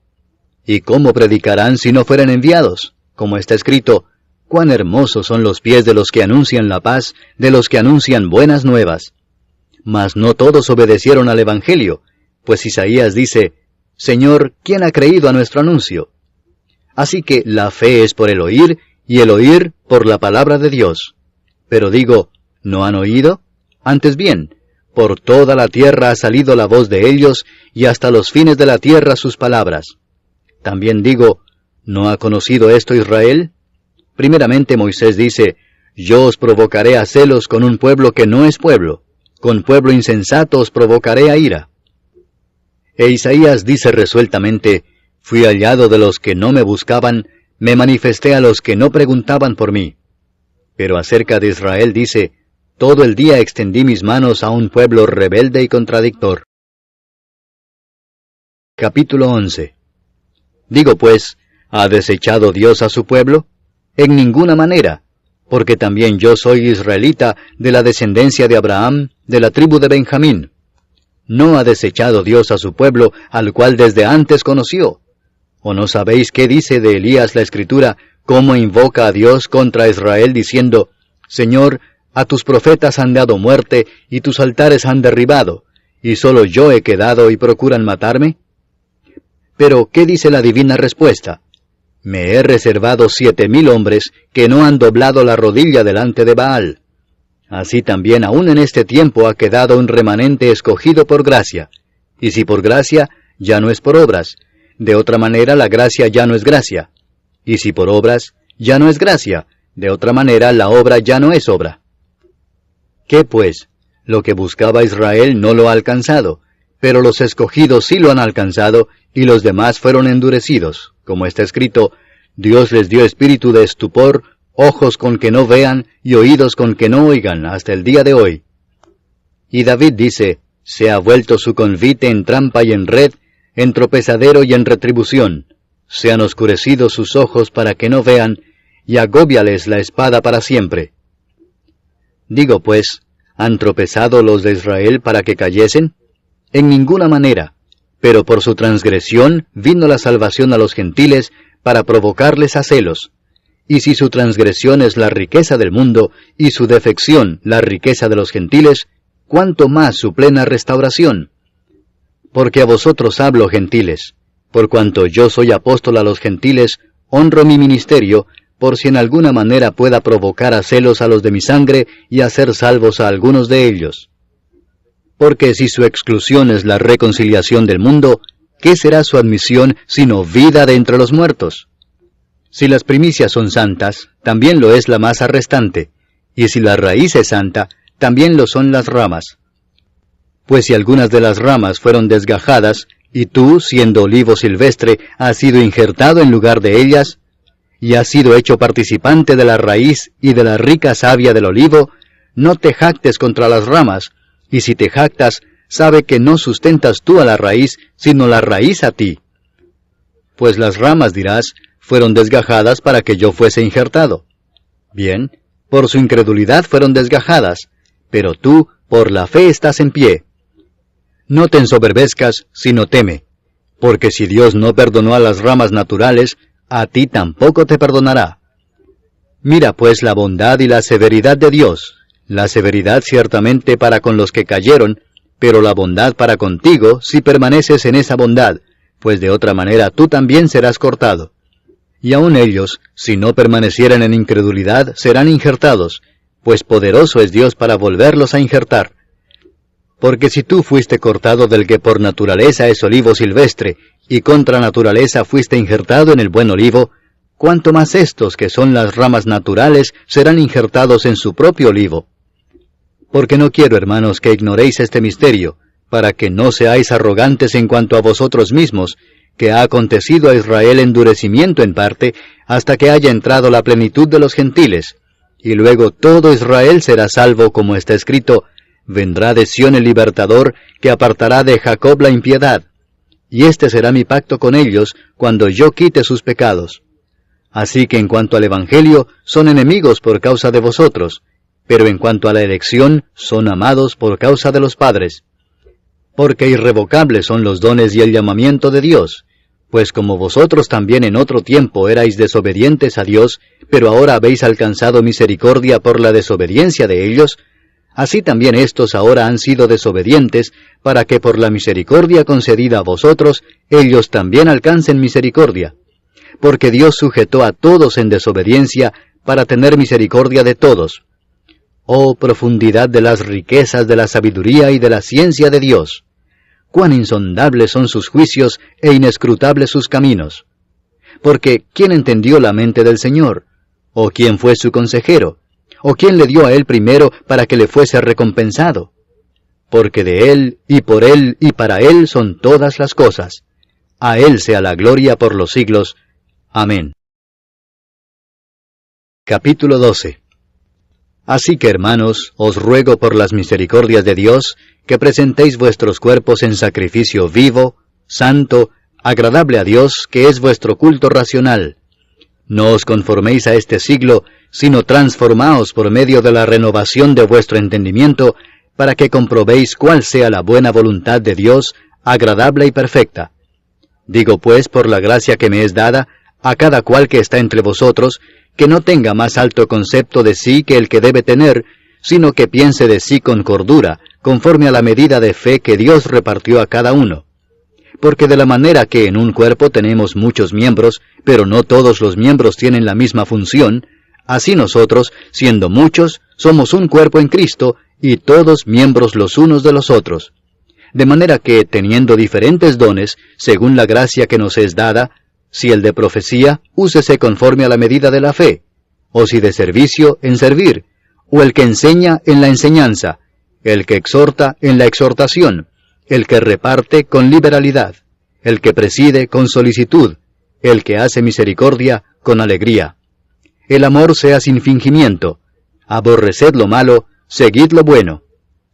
¿Y cómo predicarán si no fueren enviados? Como está escrito, cuán hermosos son los pies de los que anuncian la paz, de los que anuncian buenas nuevas. Mas no todos obedecieron al Evangelio, pues Isaías dice, Señor, ¿quién ha creído a nuestro anuncio? Así que la fe es por el oír, y el oír por la palabra de Dios. Pero digo, ¿no han oído? Antes bien, por toda la tierra ha salido la voz de ellos, y hasta los fines de la tierra sus palabras. También digo, ¿no ha conocido esto Israel? Primeramente Moisés dice, yo os provocaré a celos con un pueblo que no es pueblo, con pueblo insensato os provocaré a ira. E Isaías dice resueltamente, fui hallado de los que no me buscaban, me manifesté a los que no preguntaban por mí. Pero acerca de Israel dice, todo el día extendí mis manos a un pueblo rebelde y contradictor. Capítulo 11. Digo pues, ¿ha desechado Dios a su pueblo? En ninguna manera, porque también yo soy israelita de la descendencia de Abraham, de la tribu de Benjamín. ¿No ha desechado Dios a su pueblo, al cual desde antes conoció? ¿O no sabéis qué dice de Elías la Escritura, cómo invoca a Dios contra Israel diciendo, Señor, a tus profetas han dado muerte, y tus altares han derribado, y solo yo he quedado y procuran matarme? Pero, ¿qué dice la divina respuesta? Me he reservado 7,000 hombres que no han doblado la rodilla delante de Baal. Así también aún en este tiempo ha quedado un remanente escogido por gracia. Y si por gracia, ya no es por obras. De otra manera la gracia ya no es gracia. Y si por obras, ya no es gracia. De otra manera la obra ya no es obra. ¿Qué pues? Lo que buscaba Israel no lo ha alcanzado, pero los escogidos sí lo han alcanzado, y los demás fueron endurecidos. Como está escrito, Dios les dio espíritu de estupor, ojos con que no vean, y oídos con que no oigan, hasta el día de hoy. Y David dice, se ha vuelto su convite en trampa y en red, en tropezadero y en retribución. Se han oscurecido sus ojos para que no vean, y agóbiales la espada para siempre. Digo pues, ¿han tropezado los de Israel para que cayesen? En ninguna manera, pero por su transgresión vino la salvación a los gentiles para provocarles a celos. Y si su transgresión es la riqueza del mundo, y su defección la riqueza de los gentiles, ¿cuánto más su plena restauración? Porque a vosotros hablo, gentiles, por cuanto yo soy apóstol a los gentiles, honro mi ministerio, por si en alguna manera pueda provocar a celos a los de mi sangre y hacer salvos a algunos de ellos. Porque si su exclusión es la reconciliación del mundo, ¿qué será su admisión sino vida de entre los muertos? Si las primicias son santas, también lo es la masa restante, y si la raíz es santa, también lo son las ramas. Pues si algunas de las ramas fueron desgajadas, y tú, siendo olivo silvestre, has sido injertado en lugar de ellas, y has sido hecho participante de la raíz y de la rica savia del olivo, no te jactes contra las ramas, y si te jactas, sabe que no sustentas tú a la raíz, sino la raíz a ti. Pues las ramas, dirás, fueron desgajadas para que yo fuese injertado. Bien, por su incredulidad fueron desgajadas, pero tú, por la fe estás en pie. No te ensoberbezcas, sino teme, porque si Dios no perdonó a las ramas naturales, a ti tampoco te perdonará. Mira pues la bondad y la severidad de Dios, la severidad ciertamente para con los que cayeron, pero la bondad para contigo si permaneces en esa bondad, pues de otra manera tú también serás cortado. Y aun ellos, si no permanecieran en incredulidad, serán injertados, pues poderoso es Dios para volverlos a injertar. Porque si tú fuiste cortado del que por naturaleza es olivo silvestre, y contra naturaleza fuiste injertado en el buen olivo, cuánto más estos que son las ramas naturales serán injertados en su propio olivo. Porque no quiero, hermanos, que ignoréis este misterio, para que no seáis arrogantes en cuanto a vosotros mismos, que ha acontecido a Israel endurecimiento en parte, hasta que haya entrado la plenitud de los gentiles, y luego todo Israel será salvo, como está escrito, vendrá de Sión el libertador, que apartará de Jacob la impiedad. Y este será mi pacto con ellos, cuando yo quite sus pecados. Así que en cuanto al Evangelio, son enemigos por causa de vosotros, pero en cuanto a la elección, son amados por causa de los padres. Porque irrevocables son los dones y el llamamiento de Dios, pues como vosotros también en otro tiempo erais desobedientes a Dios, pero ahora habéis alcanzado misericordia por la desobediencia de ellos, así también éstos ahora han sido desobedientes, para que por la misericordia concedida a vosotros, ellos también alcancen misericordia. Porque Dios sujetó a todos en desobediencia, para tener misericordia de todos. Oh profundidad de las riquezas de la sabiduría y de la ciencia de Dios. Cuán insondables son sus juicios e inescrutables sus caminos. Porque ¿quién entendió la mente del Señor? ¿O quién fue su consejero? ¿O quién le dio a él primero para que le fuese recompensado? Porque de él, y por él, y para él son todas las cosas. A él sea la gloria por los siglos. Amén. Capítulo 12. Así que, hermanos, os ruego por las misericordias de Dios, que presentéis vuestros cuerpos en sacrificio vivo, santo, agradable a Dios, que es vuestro culto racional. No os conforméis a este siglo, sino transformaos por medio de la renovación de vuestro entendimiento, para que comprobéis cuál sea la buena voluntad de Dios, agradable y perfecta. Digo pues, por la gracia que me es dada, a cada cual que está entre vosotros, que no tenga más alto concepto de sí que el que debe tener, sino que piense de sí con cordura, conforme a la medida de fe que Dios repartió a cada uno. Porque de la manera que en un cuerpo tenemos muchos miembros, pero no todos los miembros tienen la misma función, así nosotros, siendo muchos, somos un cuerpo en Cristo, y todos miembros los unos de los otros. De manera que, teniendo diferentes dones, según la gracia que nos es dada, si el de profecía, úsese conforme a la medida de la fe, o si de servicio, en servir, o el que enseña, en la enseñanza, el que exhorta, en la exhortación, el que reparte, con liberalidad, el que preside, con solicitud, el que hace misericordia, con alegría. El amor sea sin fingimiento, aborreced lo malo, seguid lo bueno.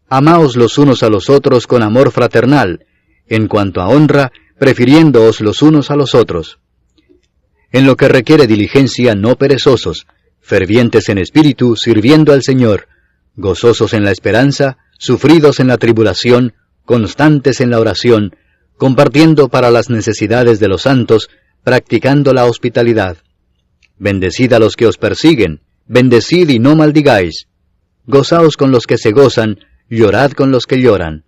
Amaos los unos a los otros con amor fraternal, en cuanto a honra, prefiriéndoos los unos a los otros. En lo que requiere diligencia, no perezosos, fervientes en espíritu, sirviendo al Señor, gozosos en la esperanza, sufridos en la tribulación, constantes en la oración, compartiendo para las necesidades de los santos, practicando la hospitalidad. Bendecid a los que os persiguen, bendecid y no maldigáis. Gozaos con los que se gozan, llorad con los que lloran.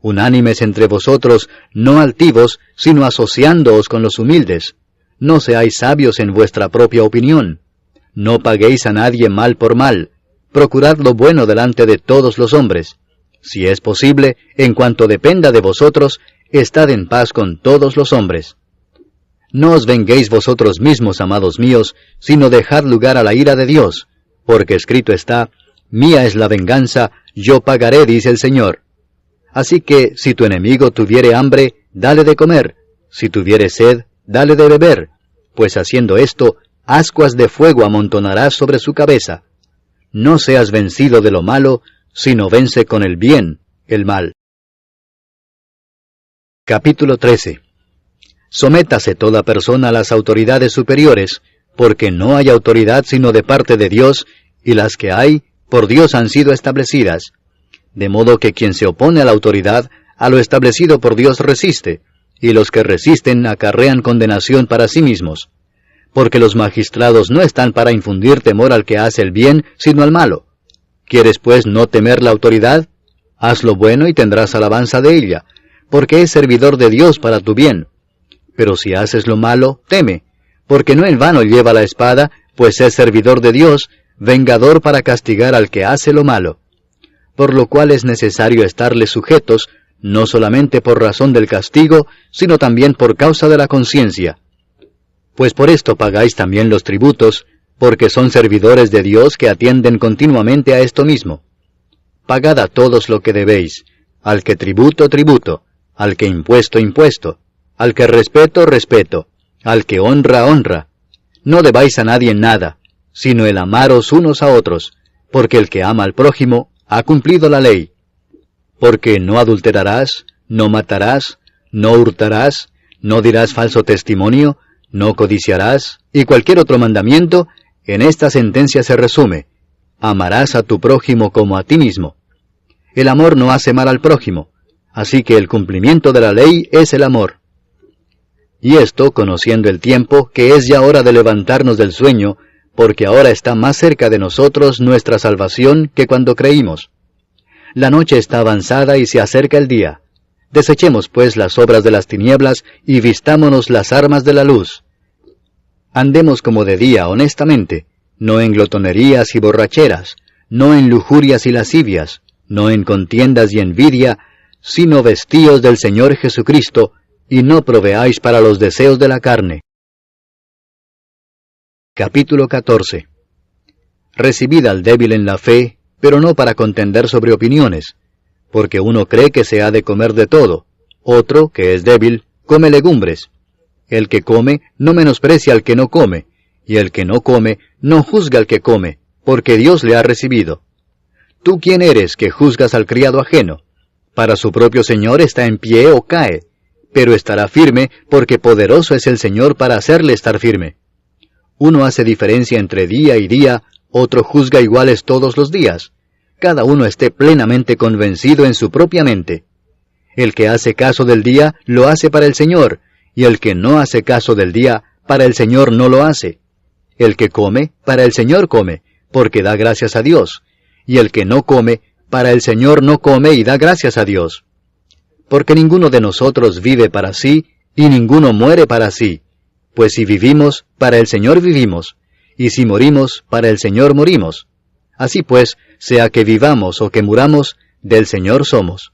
Unánimes entre vosotros, no altivos, sino asociándoos con los humildes. No seáis sabios en vuestra propia opinión. No paguéis a nadie mal por mal. Procurad lo bueno delante de todos los hombres. Si es posible, en cuanto dependa de vosotros, estad en paz con todos los hombres. No os venguéis vosotros mismos, amados míos, sino dejad lugar a la ira de Dios, porque escrito está, mía es la venganza, yo pagaré, dice el Señor. Así que, si tu enemigo tuviere hambre, dale de comer, si tuviere sed, dale de beber, pues haciendo esto, ascuas de fuego amontonarás sobre su cabeza. No seas vencido de lo malo, sino vence con el bien el mal. Capítulo 13. Sométase toda persona a las autoridades superiores, porque no hay autoridad sino de parte de Dios, y las que hay, por Dios han sido establecidas. De modo que quien se opone a la autoridad, a lo establecido por Dios resiste, y los que resisten acarrean condenación para sí mismos. Porque los magistrados no están para infundir temor al que hace el bien, sino al malo. ¿Quieres pues no temer la autoridad? Haz lo bueno y tendrás alabanza de ella, porque es servidor de Dios para tu bien. Pero si haces lo malo, teme, porque no en vano lleva la espada, pues es servidor de Dios, vengador para castigar al que hace lo malo. Por lo cual es necesario estarles sujetos, no solamente por razón del castigo, sino también por causa de la conciencia. Pues por esto pagáis también los tributos, porque son servidores de Dios que atienden continuamente a esto mismo. Pagad a todos lo que debéis, al que tributo, tributo, al que impuesto, impuesto, al que respeto, respeto, al que honra, honra. No debáis a nadie nada, sino el amaros unos a otros, porque el que ama al prójimo ha cumplido la ley. Porque no adulterarás, no matarás, no hurtarás, no dirás falso testimonio, no codiciarás, y cualquier otro mandamiento, en esta sentencia se resume: amarás a tu prójimo como a ti mismo. El amor no hace mal al prójimo, así que el cumplimiento de la ley es el amor. Y esto, conociendo el tiempo, que es ya hora de levantarnos del sueño, porque ahora está más cerca de nosotros nuestra salvación que cuando creímos. La noche está avanzada y se acerca el día. Desechemos pues las obras de las tinieblas y vistámonos las armas de la luz. Andemos como de día honestamente, no en glotonerías y borracheras, no en lujurias y lascivias, no en contiendas y envidia, sino vestíos del Señor Jesucristo, y no proveáis para los deseos de la carne. Capítulo 14. Recibid al débil en la fe, pero no para contender sobre opiniones, porque uno cree que se ha de comer de todo, otro, que es débil, come legumbres. El que come no menosprecia al que no come, y el que no come no juzga al que come, porque Dios le ha recibido. ¿Tú quién eres que juzgas al criado ajeno? Para su propio Señor está en pie o cae, pero estará firme, porque poderoso es el Señor para hacerle estar firme. Uno hace diferencia entre día y día, otro juzga iguales todos los días. Cada uno esté plenamente convencido en su propia mente. El que hace caso del día, lo hace para el Señor, y el que no hace caso del día, para el Señor no lo hace. El que come, para el Señor come, porque da gracias a Dios, y el que no come, para el Señor no come y da gracias a Dios. Porque ninguno de nosotros vive para sí, y ninguno muere para sí. Pues si vivimos, para el Señor vivimos, y si morimos, para el Señor morimos. Así pues, sea que vivamos o que muramos, del Señor somos.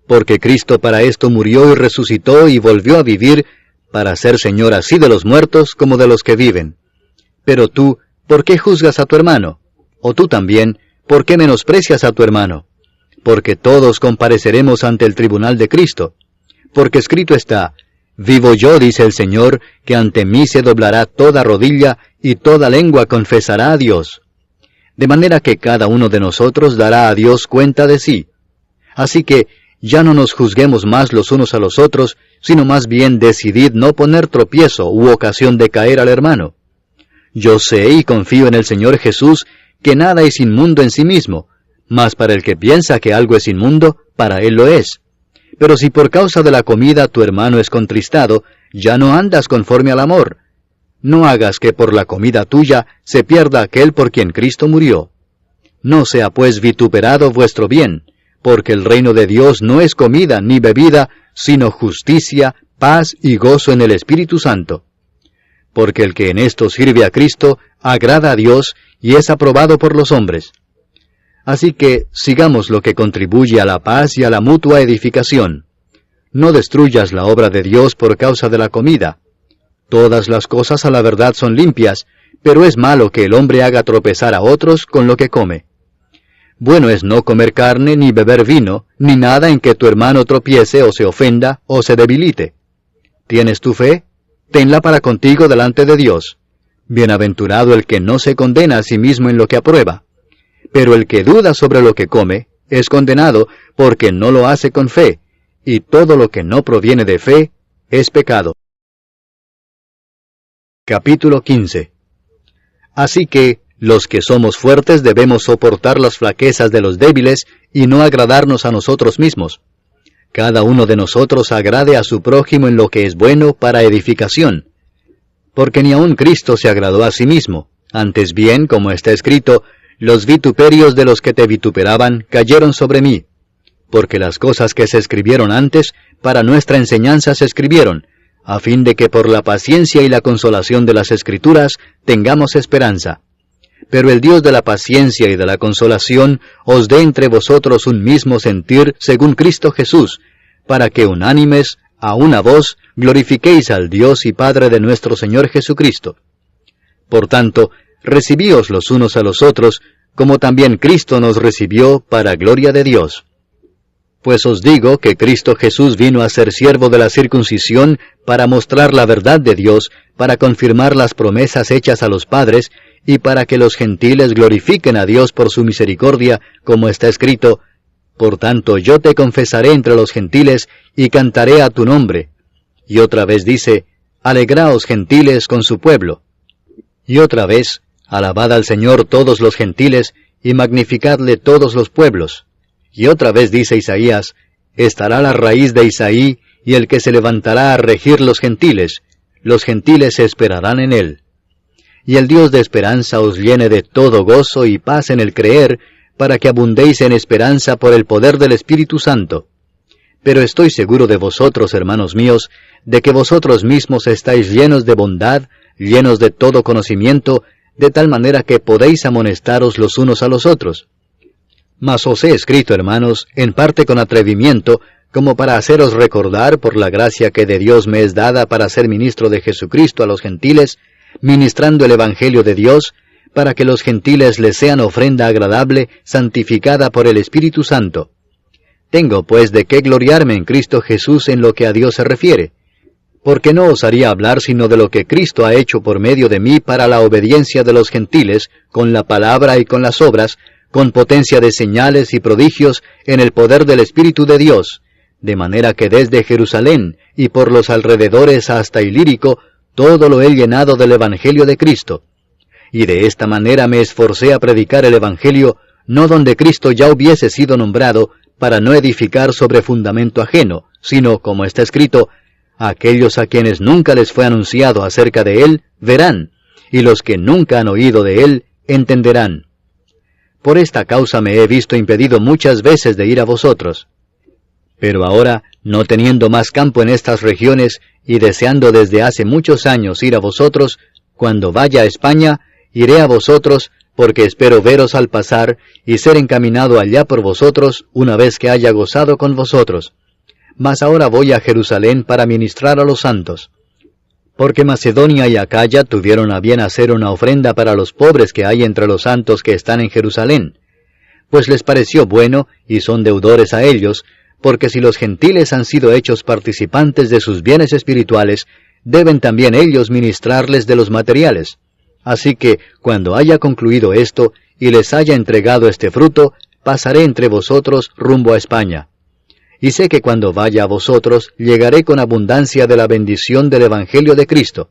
Porque Cristo para esto murió y resucitó y volvió a vivir, para ser Señor así de los muertos como de los que viven. Pero tú, ¿por qué juzgas a tu hermano? O tú también, ¿por qué menosprecias a tu hermano? Porque todos compareceremos ante el tribunal de Cristo. Porque escrito está: vivo yo, dice el Señor, que ante mí se doblará toda rodilla, y toda lengua confesará a Dios. De manera que cada uno de nosotros dará a Dios cuenta de sí. Así que ya no nos juzguemos más los unos a los otros, sino más bien decidid no poner tropiezo u ocasión de caer al hermano. Yo sé y confío en el Señor Jesús, que nada es inmundo en sí mismo, mas para el que piensa que algo es inmundo, para él lo es. Pero si por causa de la comida tu hermano es contristado, ya no andas conforme al amor. No hagas que por la comida tuya se pierda aquel por quien Cristo murió. No sea pues vituperado vuestro bien, porque el reino de Dios no es comida ni bebida, sino justicia, paz y gozo en el Espíritu Santo. Porque el que en esto sirve a Cristo, agrada a Dios y es aprobado por los hombres. Así que sigamos lo que contribuye a la paz y a la mutua edificación. No destruyas la obra de Dios por causa de la comida. Todas las cosas a la verdad son limpias, pero es malo que el hombre haga tropezar a otros con lo que come. Bueno es no comer carne, ni beber vino, ni nada en que tu hermano tropiece o se ofenda o se debilite. ¿Tienes tu fe? Tenla para contigo delante de Dios. Bienaventurado el que no se condena a sí mismo en lo que aprueba. Pero el que duda sobre lo que come, es condenado, porque no lo hace con fe, y todo lo que no proviene de fe, es pecado. Capítulo 15. Así que, los que somos fuertes debemos soportar las flaquezas de los débiles, y no agradarnos a nosotros mismos. Cada uno de nosotros agrade a su prójimo en lo que es bueno para edificación. Porque ni aun Cristo se agradó a sí mismo, antes bien, como está escrito, los vituperios de los que te vituperaban cayeron sobre mí. Porque las cosas que se escribieron antes, para nuestra enseñanza se escribieron, a fin de que por la paciencia y la consolación de las Escrituras tengamos esperanza. Pero el Dios de la paciencia y de la consolación os dé entre vosotros un mismo sentir según Cristo Jesús, para que unánimes, a una voz, glorifiquéis al Dios y Padre de nuestro Señor Jesucristo. Por tanto, recibíos los unos a los otros, como también Cristo nos recibió para gloria de Dios. Pues os digo que Cristo Jesús vino a ser siervo de la circuncisión para mostrar la verdad de Dios, para confirmar las promesas hechas a los padres, y para que los gentiles glorifiquen a Dios por su misericordia, como está escrito: Por tanto yo te confesaré entre los gentiles, y cantaré a tu nombre. Y otra vez dice: Alegraos gentiles con su pueblo. Y otra vez: Alabad al Señor todos los gentiles, y magnificadle todos los pueblos. Y otra vez dice Isaías: Estará la raíz de Isaí, y el que se levantará a regir los gentiles se esperarán en él. Y el Dios de esperanza os llene de todo gozo y paz en el creer, para que abundéis en esperanza por el poder del Espíritu Santo. Pero estoy seguro de vosotros, hermanos míos, de que vosotros mismos estáis llenos de bondad, llenos de todo conocimiento, de tal manera que podéis amonestaros los unos a los otros. Mas os he escrito, hermanos, en parte con atrevimiento, como para haceros recordar, por la gracia que de Dios me es dada para ser ministro de Jesucristo a los gentiles, ministrando el Evangelio de Dios, para que los gentiles les sean ofrenda agradable, santificada por el Espíritu Santo. Tengo pues de qué gloriarme en Cristo Jesús en lo que a Dios se refiere, porque no osaría hablar sino de lo que Cristo ha hecho por medio de mí para la obediencia de los gentiles, con la palabra y con las obras, con potencia de señales y prodigios, en el poder del Espíritu de Dios, de manera que desde Jerusalén y por los alrededores hasta Ilírico, todo lo he llenado del Evangelio de Cristo. Y de esta manera me esforcé a predicar el Evangelio, no donde Cristo ya hubiese sido nombrado, para no edificar sobre fundamento ajeno, sino, como está escrito: aquellos a quienes nunca les fue anunciado acerca de Él, verán, y los que nunca han oído de Él, entenderán. Por esta causa me he visto impedido muchas veces de ir a vosotros. Pero ahora, no teniendo más campo en estas regiones, y deseando desde hace muchos años ir a vosotros, cuando vaya a España, iré a vosotros, porque espero veros al pasar, y ser encaminado allá por vosotros, una vez que haya gozado con vosotros. Mas ahora voy a Jerusalén para ministrar a los santos. Porque Macedonia y Acaya tuvieron a bien hacer una ofrenda para los pobres que hay entre los santos que están en Jerusalén. Pues les pareció bueno, y son deudores a ellos, porque si los gentiles han sido hechos participantes de sus bienes espirituales, deben también ellos ministrarles de los materiales. Así que, cuando haya concluido esto, y les haya entregado este fruto, pasaré entre vosotros rumbo a España. Y sé que cuando vaya a vosotros, llegaré con abundancia de la bendición del Evangelio de Cristo.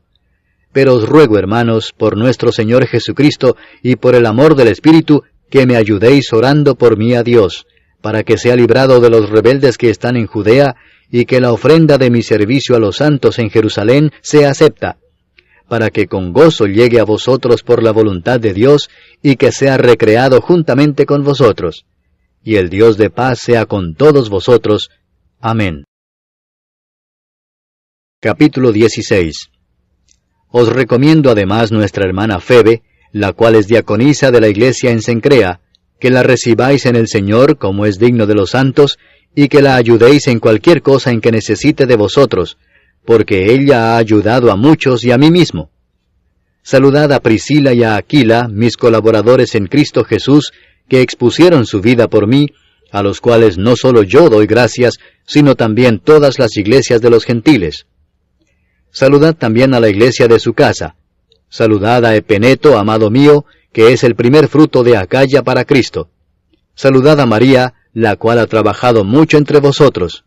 Pero os ruego, hermanos, por nuestro Señor Jesucristo, y por el amor del Espíritu, que me ayudéis orando por mí a Dios, para que sea librado de los rebeldes que están en Judea, y que la ofrenda de mi servicio a los santos en Jerusalén sea acepta, para que con gozo llegue a vosotros por la voluntad de Dios, y que sea recreado juntamente con vosotros. Y el Dios de paz sea con todos vosotros. Amén. Capítulo 16. Os recomiendo además nuestra hermana Febe, la cual es diaconisa de la iglesia en Cencrea, que la recibáis en el Señor como es digno de los santos, y que la ayudéis en cualquier cosa en que necesite de vosotros, porque ella ha ayudado a muchos y a mí mismo. Saludad a Priscila y a Aquila, mis colaboradores en Cristo Jesús, que expusieron su vida por mí, a los cuales no solo yo doy gracias, sino también todas las iglesias de los gentiles. Saludad también a la iglesia de su casa. Saludad a Epeneto, amado mío, que es el primer fruto de Acaya para Cristo. Saludad a María, la cual ha trabajado mucho entre vosotros.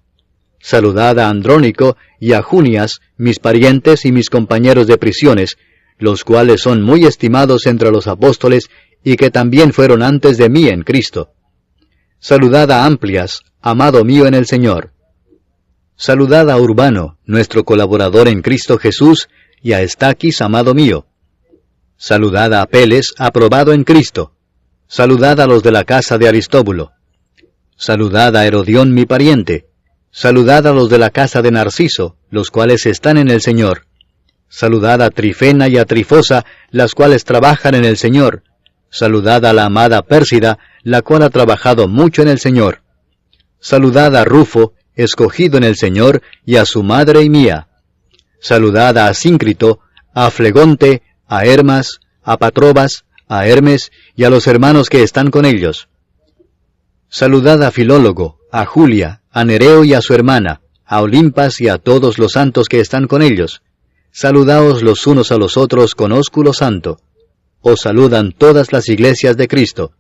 Saludad a Andrónico y a Junias, mis parientes y mis compañeros de prisiones, los cuales son muy estimados entre los apóstoles, y que también fueron antes de mí en Cristo. Saludad a Amplias, amado mío en el Señor. Saludad a Urbano, nuestro colaborador en Cristo Jesús, y a Estaquis, amado mío. Saludad a Apeles, aprobado en Cristo. Saludad a los de la casa de Aristóbulo. Saludad a Herodión, mi pariente. Saludad a los de la casa de Narciso, los cuales están en el Señor. Saludad a Trifena y a Trifosa, las cuales trabajan en el Señor. Saludad a la amada Pérsida, la cual ha trabajado mucho en el Señor. Saludad a Rufo, escogido en el Señor, y a su madre y mía. Saludad a Asíncrito, a Flegonte, a Hermas, a Patrobas, a Hermes, y a los hermanos que están con ellos. Saludad a Filólogo, a Julia, a Nereo y a su hermana, a Olimpas y a todos los santos que están con ellos. Saludaos los unos a los otros con ósculo santo. Os saludan todas las iglesias de Cristo.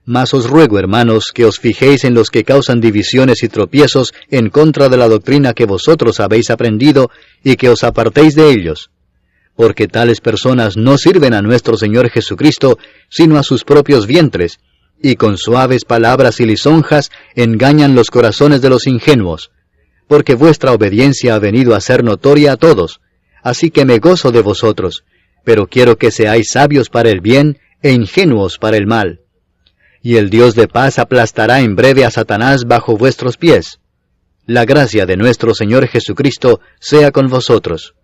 Mas os ruego, hermanos, que os fijéis en los que causan divisiones y tropiezos en contra de la doctrina que vosotros habéis aprendido, y que os apartéis de ellos. Porque tales personas no sirven a nuestro Señor Jesucristo, sino a sus propios vientres, y con suaves palabras y lisonjas engañan los corazones de los ingenuos. Porque vuestra obediencia ha venido a ser notoria a todos, así que me gozo de vosotros, pero quiero que seáis sabios para el bien e ingenuos para el mal. Y el Dios de paz aplastará en breve a Satanás bajo vuestros pies. La gracia de nuestro Señor Jesucristo sea con vosotros.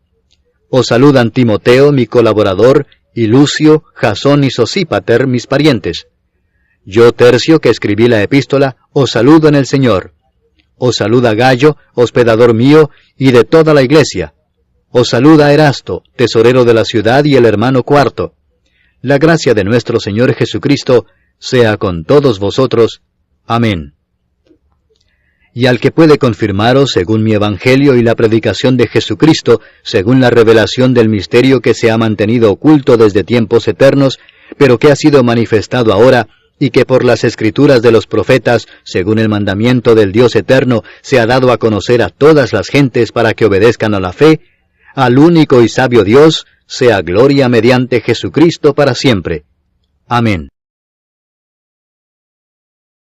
Os saludan Timoteo, mi colaborador, y Lucio, Jasón y Sosípater, mis parientes. Yo, Tercio, que escribí la epístola, os saludo en el Señor. Os saluda Gallo, hospedador mío, y de toda la iglesia. Os saluda Erasto, tesorero de la ciudad, y el hermano Cuarto. La gracia de nuestro Señor Jesucristo sea con todos vosotros. Amén. Y al que puede confirmaros según mi evangelio y la predicación de Jesucristo, según la revelación del misterio que se ha mantenido oculto desde tiempos eternos, pero que ha sido manifestado ahora, y que por las escrituras de los profetas, según el mandamiento del Dios eterno, se ha dado a conocer a todas las gentes para que obedezcan a la fe, al único y sabio Dios, sea gloria mediante Jesucristo para siempre. Amén.